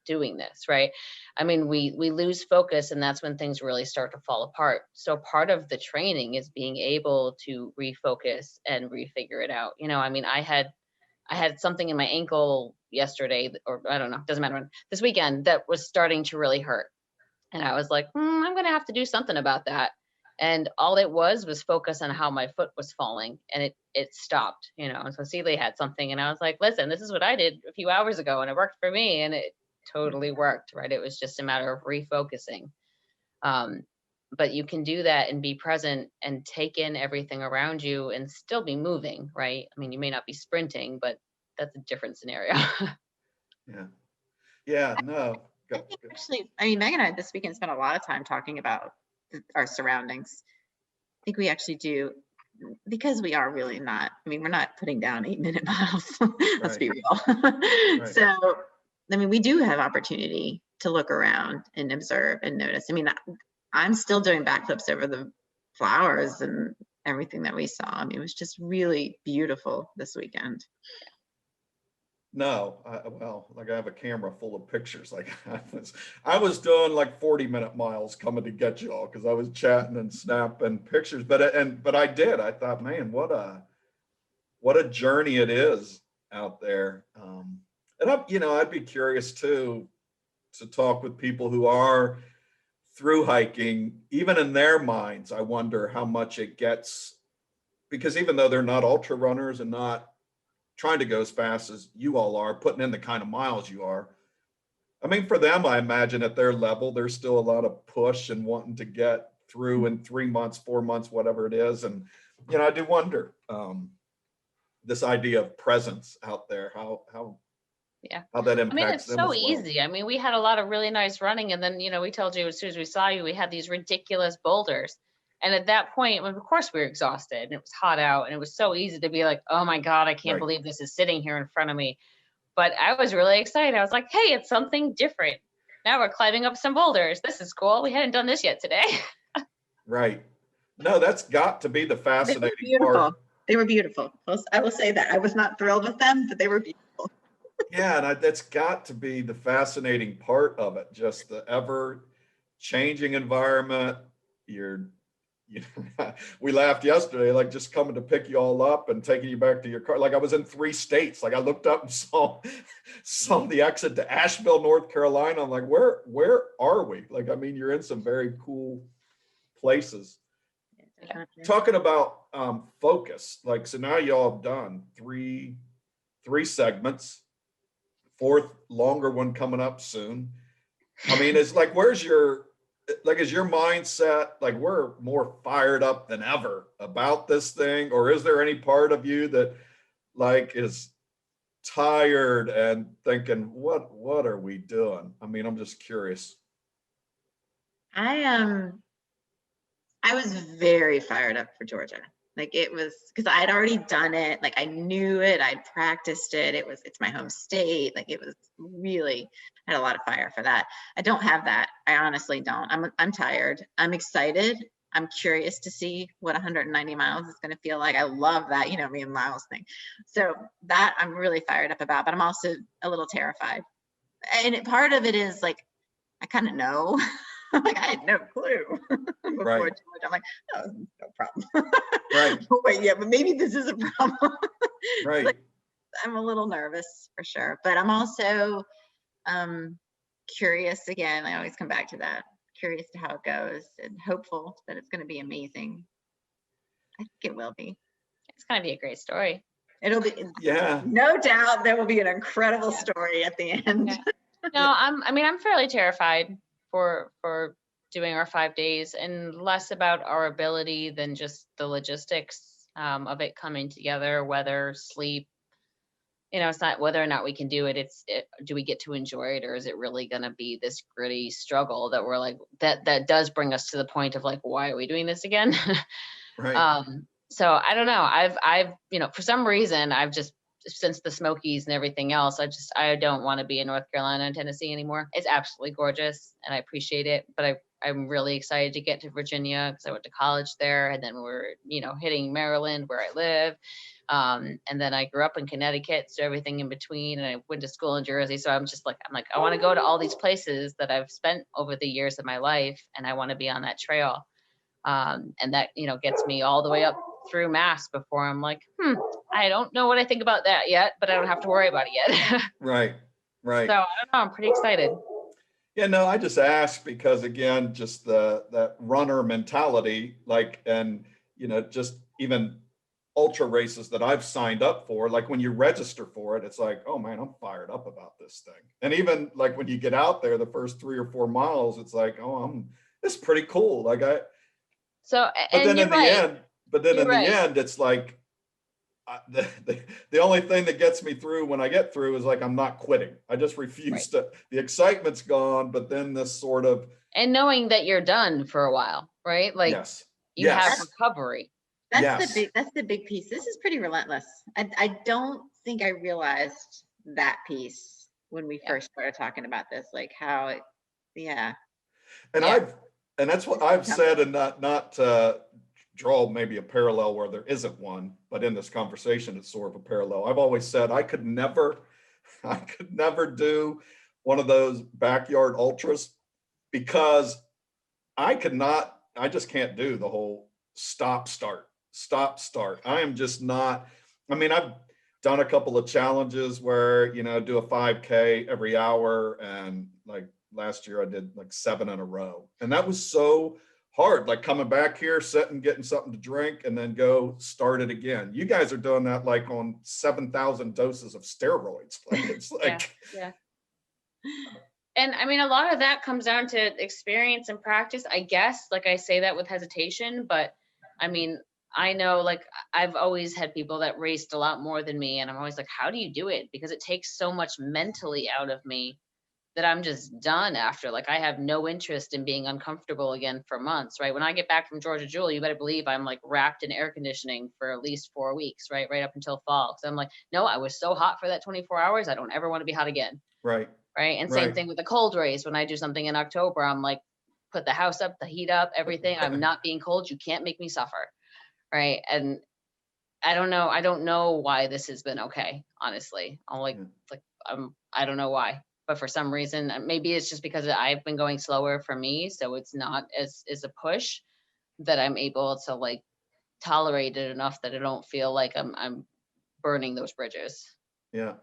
doing this, right? I mean, we lose focus, and that's when things really start to fall apart. So part of the training is being able to refocus and refigure it out. I had something in my ankle yesterday, or I don't know, doesn't matter when, this weekend, that was starting to really hurt. And I was like, I'm going to have to do something about that. And all it was focus on how my foot was falling, and it stopped, And so Celia had something, and I was like, listen, this is what I did a few hours ago, and it worked for me, and it totally worked, right? It was just a matter of refocusing. But you can do that and be present and take in everything around you and still be moving, right? I mean, you may not be sprinting, but that's a different scenario. Yeah. No. I think actually, I mean, Megan and I this weekend spent a lot of time talking about our surroundings. I think we actually do, because we are really not, I mean, we're not putting down 8-minute miles. Let's Right. be real. So, I mean, we do have opportunity to look around and observe and notice. I mean, I'm still doing backflips over the flowers and everything that we saw. I mean, it was just really beautiful this weekend. No, well, like I have a camera full of pictures. Like I was doing like 40-minute miles coming to get you all because I was chatting and snapping pictures. But I did. I thought, man, what a journey it is out there. And I'd be curious too to talk with people who are through hiking. Even in their minds, I wonder how much it gets, because even though they're not ultra runners and not trying to go as fast as you all are, putting in the kind of miles you are. I mean, for them, I imagine at their level, there's still a lot of push and wanting to get through in 3 months, 4 months, whatever it is. And, I do wonder this idea of presence out there, how that impacts I mean, it's them so as well. easy. I mean, we had a lot of really nice running, and then, we told you as soon as we saw you, we had these ridiculous boulders. And at that point, of course, we were exhausted and it was hot out, and it was so easy to be like, oh my God, I can't Right. believe this is sitting here in front of me. But I was really excited. I was like, hey, it's something different. Now we're climbing up some boulders. This is cool. We hadn't done this yet today. Right. No, that's got to be the fascinating part. They were beautiful. I will say that. I was not thrilled with them, but they were beautiful. Yeah, and that's got to be the fascinating part of it. Just the ever changing environment. We laughed yesterday, like just coming to pick you all up and taking you back to your car. Like I was in 3 states. Like I looked up and saw the exit to Asheville, North Carolina. I'm like, where are we? Like, I mean, you're in some very cool places. Talking about focus, like, so now y'all have done three segments, 4th longer one coming up soon. I mean, it's like, is your mindset, like we're more fired up than ever about this thing? Or is there any part of you that like is tired and thinking, what are we doing? I mean, I'm just curious. I was very fired up for Georgia. Like it was, because I'd already done it. Like I knew it, I'd practiced it. It's my home state. Like it was really, I had a lot of fire for that. I don't have that. I honestly don't. I'm tired. I'm excited. I'm curious to see what 190 miles is going to feel like. I love that, me and Miles thing. So that I'm really fired up about, but I'm also a little terrified. And part of it is like, I kind of know. Like I had no clue before Right. Georgia. I'm like, oh, no problem. Right. Wait, yeah, but maybe this is a problem. Right. Like, I'm a little nervous for sure, but I'm also curious again. I always come back to that. Curious to how it goes and hopeful that it's going to be amazing. I think it will be. It's going to be a great story. It'll be, Yeah. no doubt there will be an incredible story at the end. Yeah. No, I'm fairly terrified for doing our 5 days, and less about our ability than just the logistics of it coming together, weather, sleep. It's not whether or not we can do it. Do we get to enjoy it, or is it really going to be this gritty struggle that we're like, that does bring us to the point of like, why are we doing this again? Right. So I don't know. I've for some reason, I've just, since the Smokies and everything else, I don't want to be in North Carolina and Tennessee anymore. It's absolutely gorgeous and I appreciate it, but I'm really excited to get to Virginia because I went to college there, and then we're, hitting Maryland where I live. And then I grew up in Connecticut, so everything in between, and I went to school in Jersey. So I'm like, I want to go to all these places that I've spent over the years of my life, and I want to be on that trail. And that, gets me all the way up through Mass before I'm like, I don't know what I think about that yet, but I don't have to worry about it yet. Right. So I don't know, I'm pretty excited. Yeah, no, I just asked because again, just that runner mentality, like, and just even ultra races that I've signed up for, like when you register for it, it's like, oh man, I'm fired up about this thing. And even like when you get out there, the first 3 or 4 miles, it's like, oh, it's pretty cool. Like so, but then in the right. end, it's like, the only thing that gets me through when I get through is like, I'm not quitting. I just refuse to, the excitement's gone, but then this sort of, And knowing that you're done for a while, right? Like yes, you have yes, recovery. That's yes. the big piece. This is pretty relentless. I don't think I realized that piece when we first started talking about this, like how it, yeah. And Yeah. and that's what I've said, and not draw maybe a parallel where there isn't one, but in this conversation, it's sort of a parallel. I've always said I could never do one of those backyard ultras because I just can't do the whole stop, start. I am just not, I mean, I've done a couple of challenges where, do a 5K every hour. And like last year I did like 7 in a row. And that was so hard, like coming back here, sitting, getting something to drink, and then go start it again. You guys are doing that like on 7,000 doses of steroids. Like it's like, yeah. And I mean, a lot of that comes down to experience and practice, I guess. Like I say that with hesitation, but I mean, I know like I've always had people that raced a lot more than me. And I'm always like, how do you do it? Because it takes so much mentally out of me that I'm just done after. Like I have no interest in being uncomfortable again for months, right? When I get back from Georgia Jewel, you better believe I'm like wrapped in air conditioning for at least 4 weeks, right? Right up until fall. Cause I'm like, no, I was so hot for that 24 hours. I don't ever want to be hot again. right. Right. And same thing with the cold race. When I do something in October, I'm like, put the house up, the heat up, everything. I'm not being cold. You can't make me suffer. Right. And I don't know why this has been okay, honestly. I'm like, I don't know why, but for some reason, maybe it's just because I've been going slower for me. So it's not as a push that I'm able to like tolerate it enough that I don't feel like I'm burning those bridges. Yeah.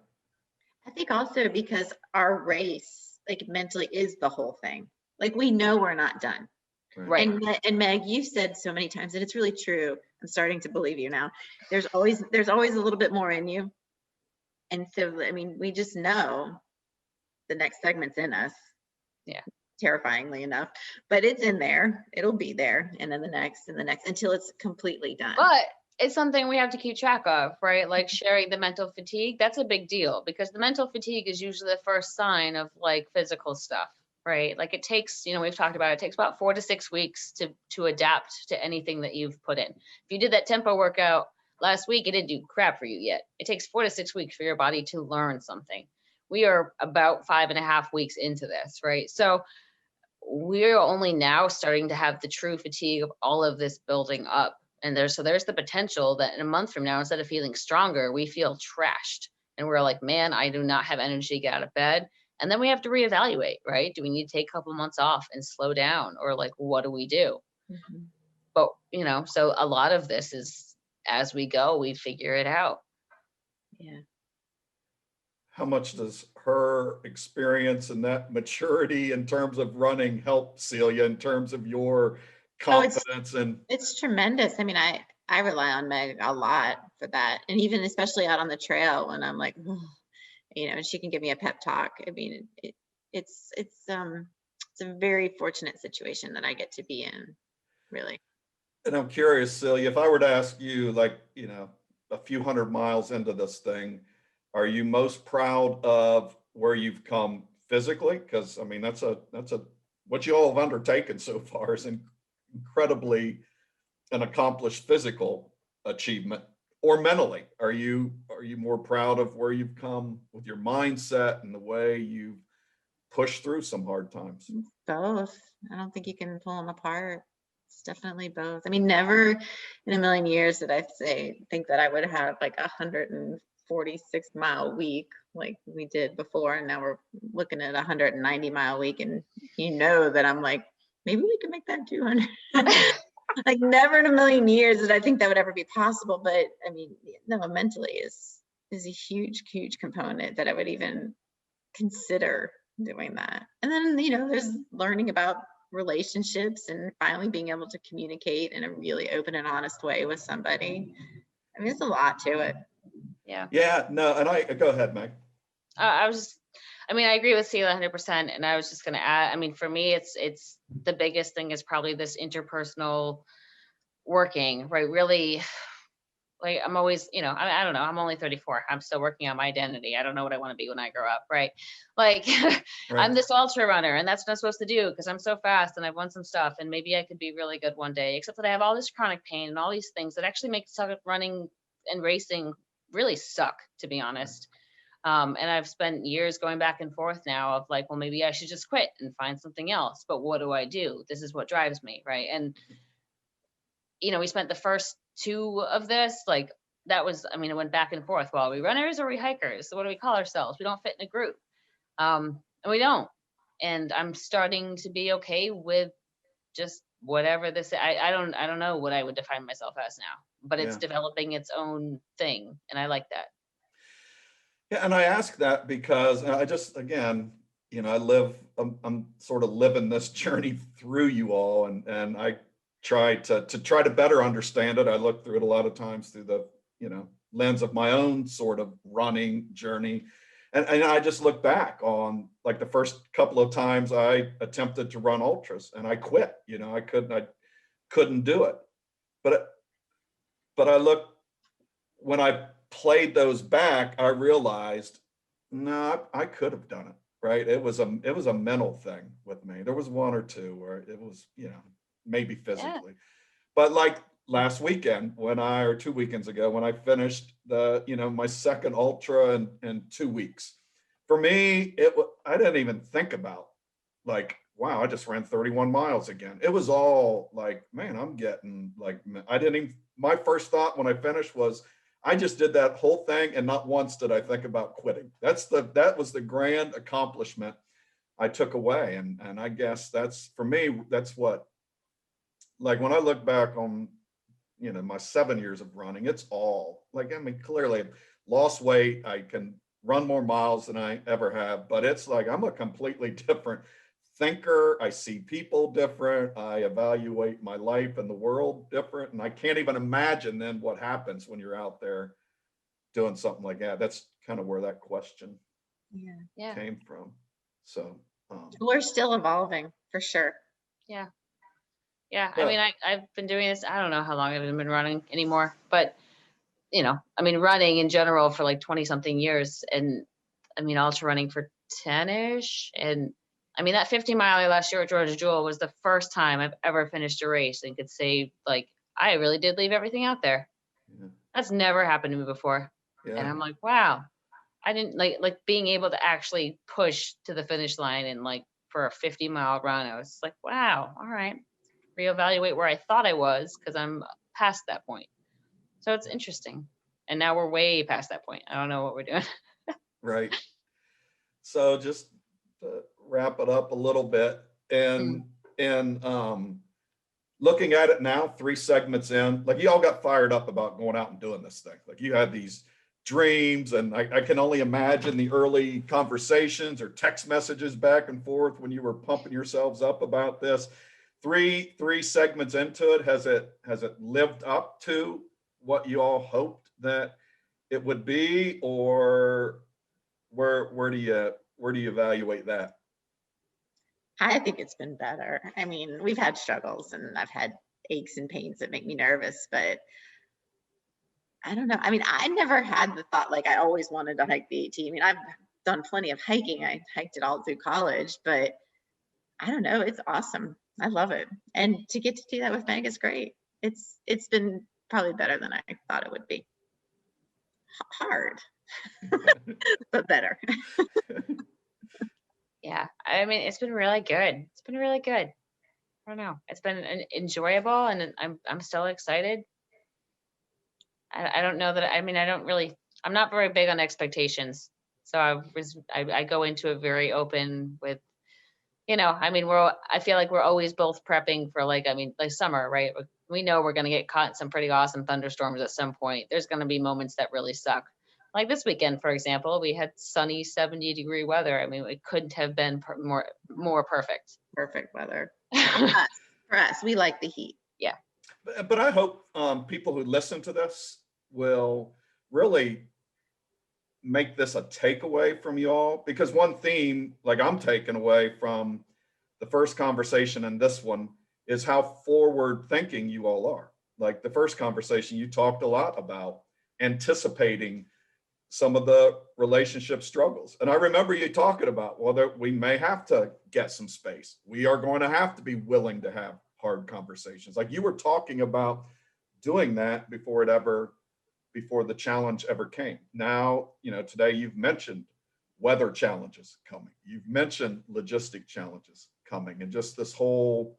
I think also because our race, like mentally, is the whole thing. Like we know we're not done. Right. And Meg, you've said so many times, and it's really true. I'm starting to believe you now. There's always a little bit more in you. And so, I mean, we just know the next segment's in us. Yeah. Terrifyingly enough, but it's in there. It'll be there, and then the next until it's completely done. But it's something we have to keep track of, right? Like sharing the mental fatigue, that's a big deal because the mental fatigue is usually the first sign of like physical stuff, right? Like it takes, we've talked about it takes about 4 to 6 weeks to adapt to anything that you've put in. If you did that tempo workout last week, it didn't do crap for you yet. It takes 4 to 6 weeks for your body to learn something. We are about 5.5 weeks into this, right? So we're only now starting to have the true fatigue of all of this building up. And there's the potential that in a month from now, instead of feeling stronger, we feel trashed. And we're like, man, I do not have energy to get out of bed. And then we have to reevaluate, right? Do we need to take a couple months off and slow down? Or like, what do we do? Mm-hmm. But, so a lot of this is as we go, we figure it out. Yeah. How much does her experience and that maturity in terms of running help, Celia, in terms of your confidence? It's tremendous. I mean, I rely on Meg a lot for that. And even especially out on the trail when I'm like, and she can give me a pep talk. I mean, it's a very fortunate situation that I get to be in, really. And I'm curious, Celia, if I were to ask you, like, a few hundred miles into this thing, are you most proud of where you've come physically? Because I mean, that's what you all have undertaken so far is incredibly an accomplished physical achievement. Or mentally, are you more proud of where you've come with your mindset and the way you've pushed through some hard times? Both. I don't think you can pull them apart. It's definitely both. I mean, never in a million years did I think that I would have like 146-mile week like we did before, and now we're looking at 190-mile week, and that I'm like, maybe we can make that 200. Like never in a million years did I think that would ever be possible. But I mean, no, mentally is a huge component that I would even consider doing that. And then there's learning about relationships and finally being able to communicate in a really open and honest way with somebody. I mean, it's a lot to it. Yeah. No, and go ahead, Meg. I agree with Celia 100%. And I was just going to add, I mean, for me, it's the biggest thing is probably this interpersonal working, right? Really like, I'm always, I don't know, I'm only 34. I'm still working on my identity. I don't know what I want to be when I grow up, right? Like, Right. I'm this ultra runner, and that's what I'm supposed to do because I'm so fast and I've won some stuff, and maybe I could be really good one day, except that I have all this chronic pain and all these things that actually make running and racing really suck, to be honest. And I've spent years going back and forth now of like, well, maybe I should just quit and find something else. But what do I do? This is what drives me, right? And we spent the first two of this, like, that was, it went back and forth. Well, are we runners or are we hikers? So what do we call ourselves? We don't fit in a group. And we don't. And I'm starting to be okay with just whatever this, I don't know what I would define myself as now, but it's developing its own thing. And I like that. Yeah, and I ask that because I just, again, I'm sort of living this journey through you all, and I try to better understand it. I look through it a lot of times through the, lens of my own sort of running journey. And I just look back on like the first couple of times I attempted to run ultras and I quit, I couldn't do it. But I look, when I played those back, I realized, no, I could have done it. Right. It was a mental thing with me. There was one or two where it was, maybe physically, but like last weekend or 2 weekends ago, when I finished my second ultra in 2 weeks, for me, I didn't even think about like, wow, I just ran 31 miles again. It was all like, man, I'm getting like, my first thought when I finished was, I just did that whole thing and not once did I think about quitting. That was the grand accomplishment I took away. And I guess that's, for me, that's what, like when I look back on, my 7 years of running, it's all like, clearly lost weight. I can run more miles than I ever have, but it's like, I'm a completely different thinker. I see people different. I evaluate my life and the world different. And I can't even imagine then what happens when you're out there doing something like that. That's kind of where that question came from. So we're still evolving for sure. Yeah. I've been doing this. I don't know how long I've been running anymore, but running in general for like 20 something years, and ultra running for 10ish. And that 50 mile last year at Georgia Jewel was the first time I've ever finished a race and could say, like, I really did leave everything out there. Yeah. That's never happened to me before. Yeah. And I'm like, wow, I didn't like being able to actually push to the finish line and like for a 50 mile run. I was like, wow, all right, reevaluate where I thought I was because I'm past that point. So it's interesting. And now we're way past that point. I don't know what we're doing. Right. So just to wrap it up a little bit, and looking at it now, 3 segments in, like you all got fired up about going out and doing this thing. Like you had these dreams, and I can only imagine the early conversations or text messages back and forth when you were pumping yourselves up about this. 3 segments into it, has it lived up to what you all hoped that it would be, or where do you evaluate that? I think it's been better. We've had struggles and I've had aches and pains that make me nervous, but I don't know. I never had the thought, like I always wanted to hike the AT. I've done plenty of hiking. I hiked it all through college, but I don't know. It's awesome. I love it. And to get to do that with Meg is great. It's been probably better than I thought it would be. Hard, but better. Yeah, it's been really good. It's been really good. I don't know. It's been enjoyable, and I'm still excited. I don't know that. I'm not very big on expectations, so I go into it very open with, I feel like we're always both prepping for like summer, right? We know we're going to get caught in some pretty awesome thunderstorms at some point. There's going to be moments that really suck. Like this weekend, for example, we had sunny 70-degree weather. It couldn't have been more perfect. Perfect weather. For us, we like the heat. Yeah. But I hope people who listen to this will really make this a takeaway from you all, because one theme, like I'm taking away from the first conversation and this one, is how forward thinking you all are. like the first conversation, you talked a lot about anticipating some of the relationship struggles. And I remember you talking about, well, that we may have to get some space. We are going to have to be willing to have hard conversations. Like you were talking about doing that before the challenge ever came. Now, today you've mentioned weather challenges coming. You've mentioned logistic challenges coming, and just this whole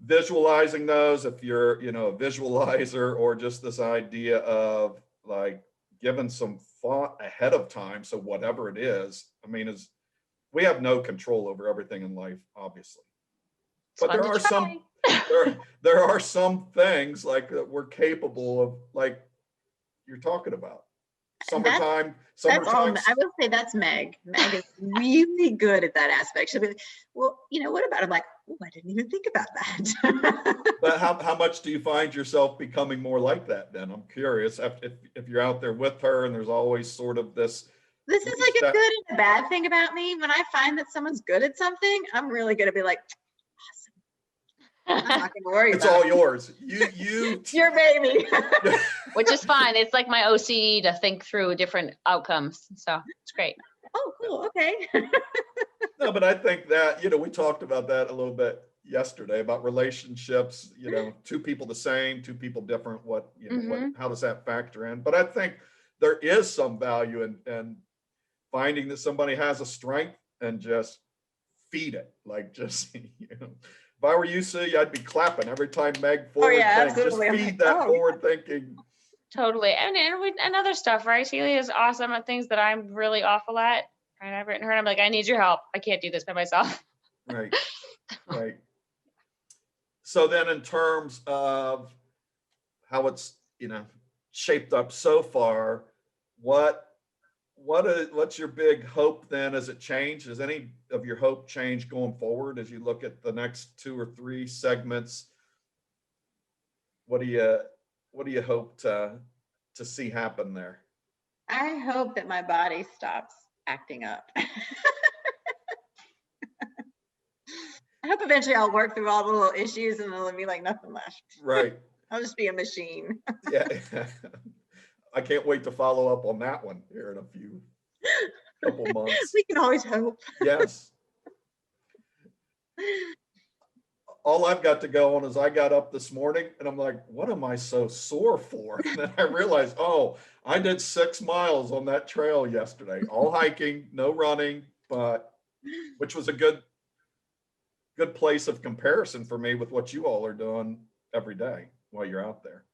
visualizing those, if you're, a visualizer, or just this idea of like giving some thought ahead of time. So whatever it is, we have no control over everything in life, obviously. But there are some there are some things like that we're capable of, like you're talking about. Summertime. That's all. I will say that's Meg. Meg is really good at that aspect. She'll be like, well, what about? I'm like, oh, I didn't even think about that. But how much do you find yourself becoming more like that then? I'm curious if you're out there with her and there's always sort of this. This is like a good and a bad thing about me. When I find that someone's good at something, I'm really going to be like, awesome. I'm not going to worry it's about all it. yours. It's your baby. Which is fine. It's like my OCD to think through different outcomes. So it's great. Oh, cool. Okay. No, but I think that, we talked about that a little bit yesterday about relationships, two people the same, two people different, how does that factor in? But I think there is some value in finding that somebody has a strength and just feed it. Like just, if I were you, Celia, I'd be clapping every time Meg forward thinks. Just feed that forward thinking. Totally. And other stuff, right? Celia is awesome at things that I'm really awful at. And I've written her and I'm like, I need your help. I can't do this by myself. Right. Right. So then in terms of how it's, shaped up so far, what's your big hope then as it changed? Does any of your hope change going forward as you look at the next 2 or 3 segments? What do you hope to see happen there? I hope that my body stops acting up. I hope eventually I'll work through all the little issues and there'll be like nothing left. Right. I'll just be a machine. Yeah. I can't wait to follow up on that one here in a couple months. We can always hope. Yes. All I've got to go on is I got up this morning and I'm like, what am I so sore for? And then I realized, I did 6 miles on that trail yesterday, all hiking, no running, but which was a good place of comparison for me with what you all are doing every day while you're out there.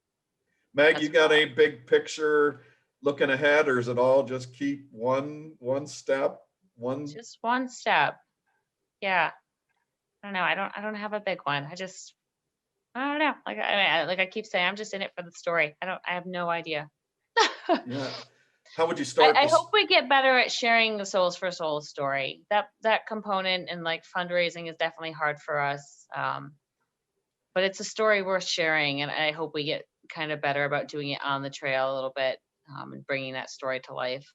Meg, you got a big picture looking ahead, or is it all just keep one step? Just one step. Yeah. I don't know. I don't have a big one. I don't know. Like I keep saying, I'm just in it for the story. I have no idea. Yeah. How would you start? I hope we get better at sharing the Souls for Souls story. That component and like fundraising is definitely hard for us. But it's a story worth sharing, and I hope we get kind of better about doing it on the trail a little bit, and bringing that story to life.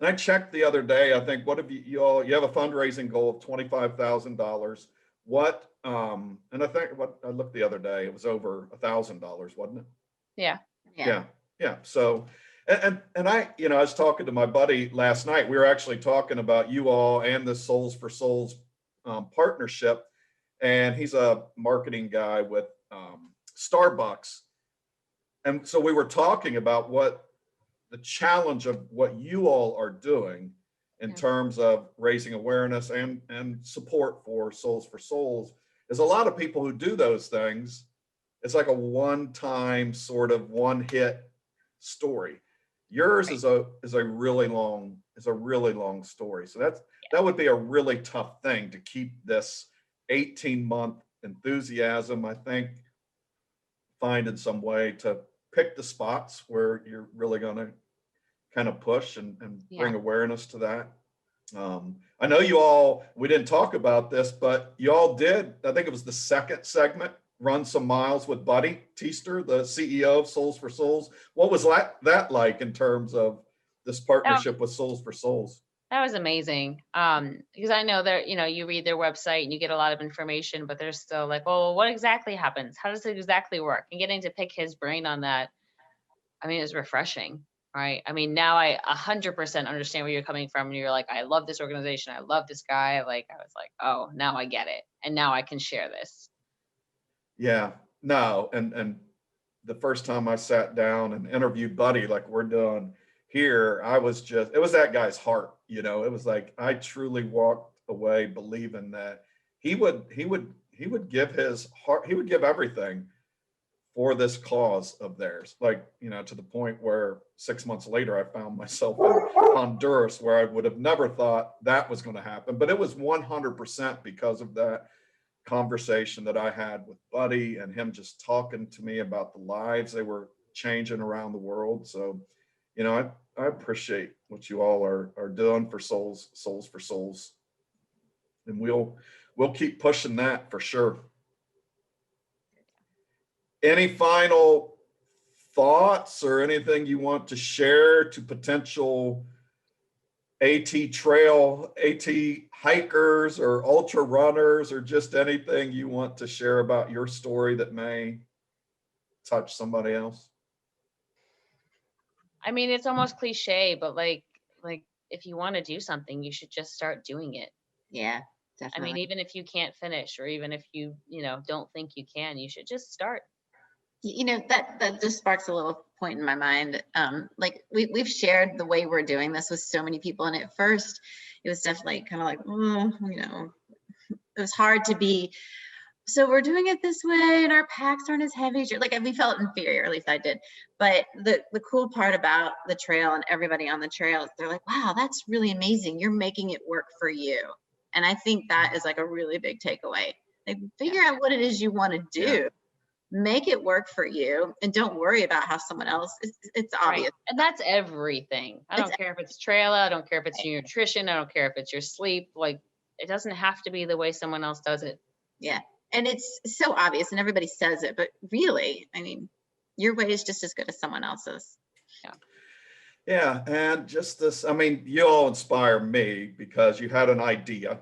And I checked the other day, I think, what have you have a fundraising goal of $25,000. What, and I think what I looked the other day, it was over $1,000, wasn't it? Yeah. Yeah. So, and I, I was talking to my buddy last night. We were actually talking about you all and the Souls for Souls partnership. And he's a marketing guy with Starbucks. And so we were talking about what the challenge of what you all are doing in terms of raising awareness and support for Souls for Souls is a lot of people who do those things. It's like a one-time sort of one-hit story. Yours is a really long story. So that would be a really tough thing to keep this 18-month enthusiasm, I think, finding some way to pick the spots where you're really going to kind of push and bring awareness to that. I know we didn't talk about this, but you all did, I think it was the second segment, run some miles with Buddy Teester, the CEO of Souls for Souls. What was that like in terms of this partnership with Souls for Souls? That was amazing. Because I know that, you read their website and you get a lot of information, but there's still like, well, what exactly happens? How does it exactly work? And getting to pick his brain on that, I mean, it's refreshing, right? I mean, now I 100% understand where you're coming from. And you're like, I love this organization. I love this guy. Like, I was like, oh, now I get it. And now I can share this. Yeah, no, and the first time I sat down and interviewed Buddy, like we're doing here, I was just, it was that guy's heart, it was like, I truly walked away believing that he would give his heart, he would give everything for this cause of theirs. Like, to the point where 6 months later, I found myself in Honduras, where I would have never thought that was going to happen. But it was 100% because of that conversation that I had with Buddy and him just talking to me about the lives they were changing around the world. So, I appreciate what you all are doing for souls for souls. And we'll keep pushing that for sure. Any final thoughts or anything you want to share to potential AT trail, AT hikers or ultra runners, or just anything you want to share about your story that may touch somebody else? I mean, it's almost cliche, but like if you want to do something, you should just start doing it. Yeah, I definitely. mean, even if you can't finish, or even if you, don't think you can, you should just start. That just sparks a little point in my mind. Like we've shared the way we're doing this with so many people, and at first it was definitely kind of like, it was hard to be, so we're doing it this way and our packs aren't as heavy. Like we felt inferior, at least I did. But the cool part about the trail and everybody on the trail, they're like, wow, that's really amazing. You're making it work for you. And I think that is like a really big takeaway. Like figure out what it is you want to do. Yeah. Make it work for you, and don't worry about how someone else, it's obvious. Right. And that's everything. I don't care if it's trail, I don't care if it's your nutrition, I don't care if it's your sleep. Like, it doesn't have to be the way someone else does it. Yeah. And it's so obvious and everybody says it, but really, I mean, your way is just as good as someone else's. Yeah. And just this, I mean, you all inspire me because you had an idea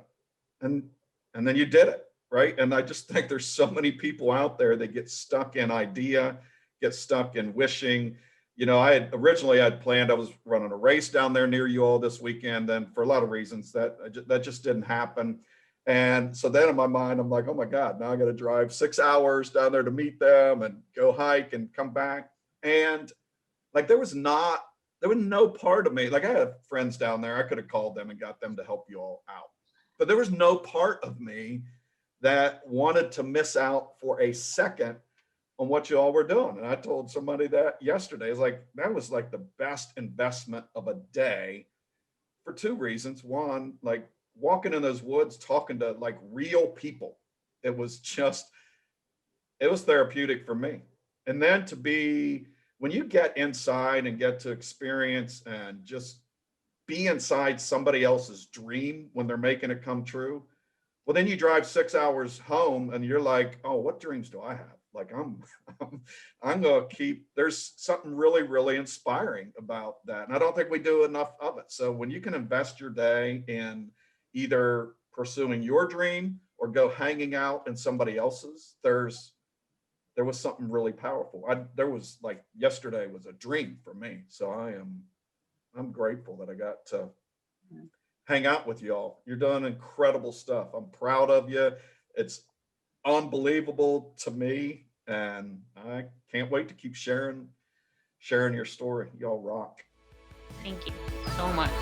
and then you did it. Right. And I just think there's so many people out there that get stuck in idea, get stuck in wishing. I had originally planned, I was running a race down there near you all this weekend. And for a lot of reasons that just didn't happen. And so then in my mind, I'm like, oh my God, now I got to drive 6 hours down there to meet them and go hike and come back. And like, there was no part of me, like I had friends down there, I could have called them and got them to help you all out. But there was no part of me that wanted to miss out for a second on what you all were doing. And I told somebody that yesterday. It's like, that was like the best investment of a day for two reasons. One, like walking in those woods, talking to like real people. It was therapeutic for me. And then when you get inside and get to experience and just be inside somebody else's dream when they're making it come true, well, then you drive 6 hours home and you're like, oh, what dreams do I have? Like I'm going to keep, there's something really, really inspiring about that. And I don't think we do enough of it. So when you can invest your day in either pursuing your dream or go hanging out in somebody else's, there was something really powerful. There was like, yesterday was a dream for me. So I'm grateful that I got to hang out with y'all. You're doing incredible stuff. I'm proud of you. It's unbelievable to me, and I can't wait to keep sharing your story. Y'all rock. Thank you so much.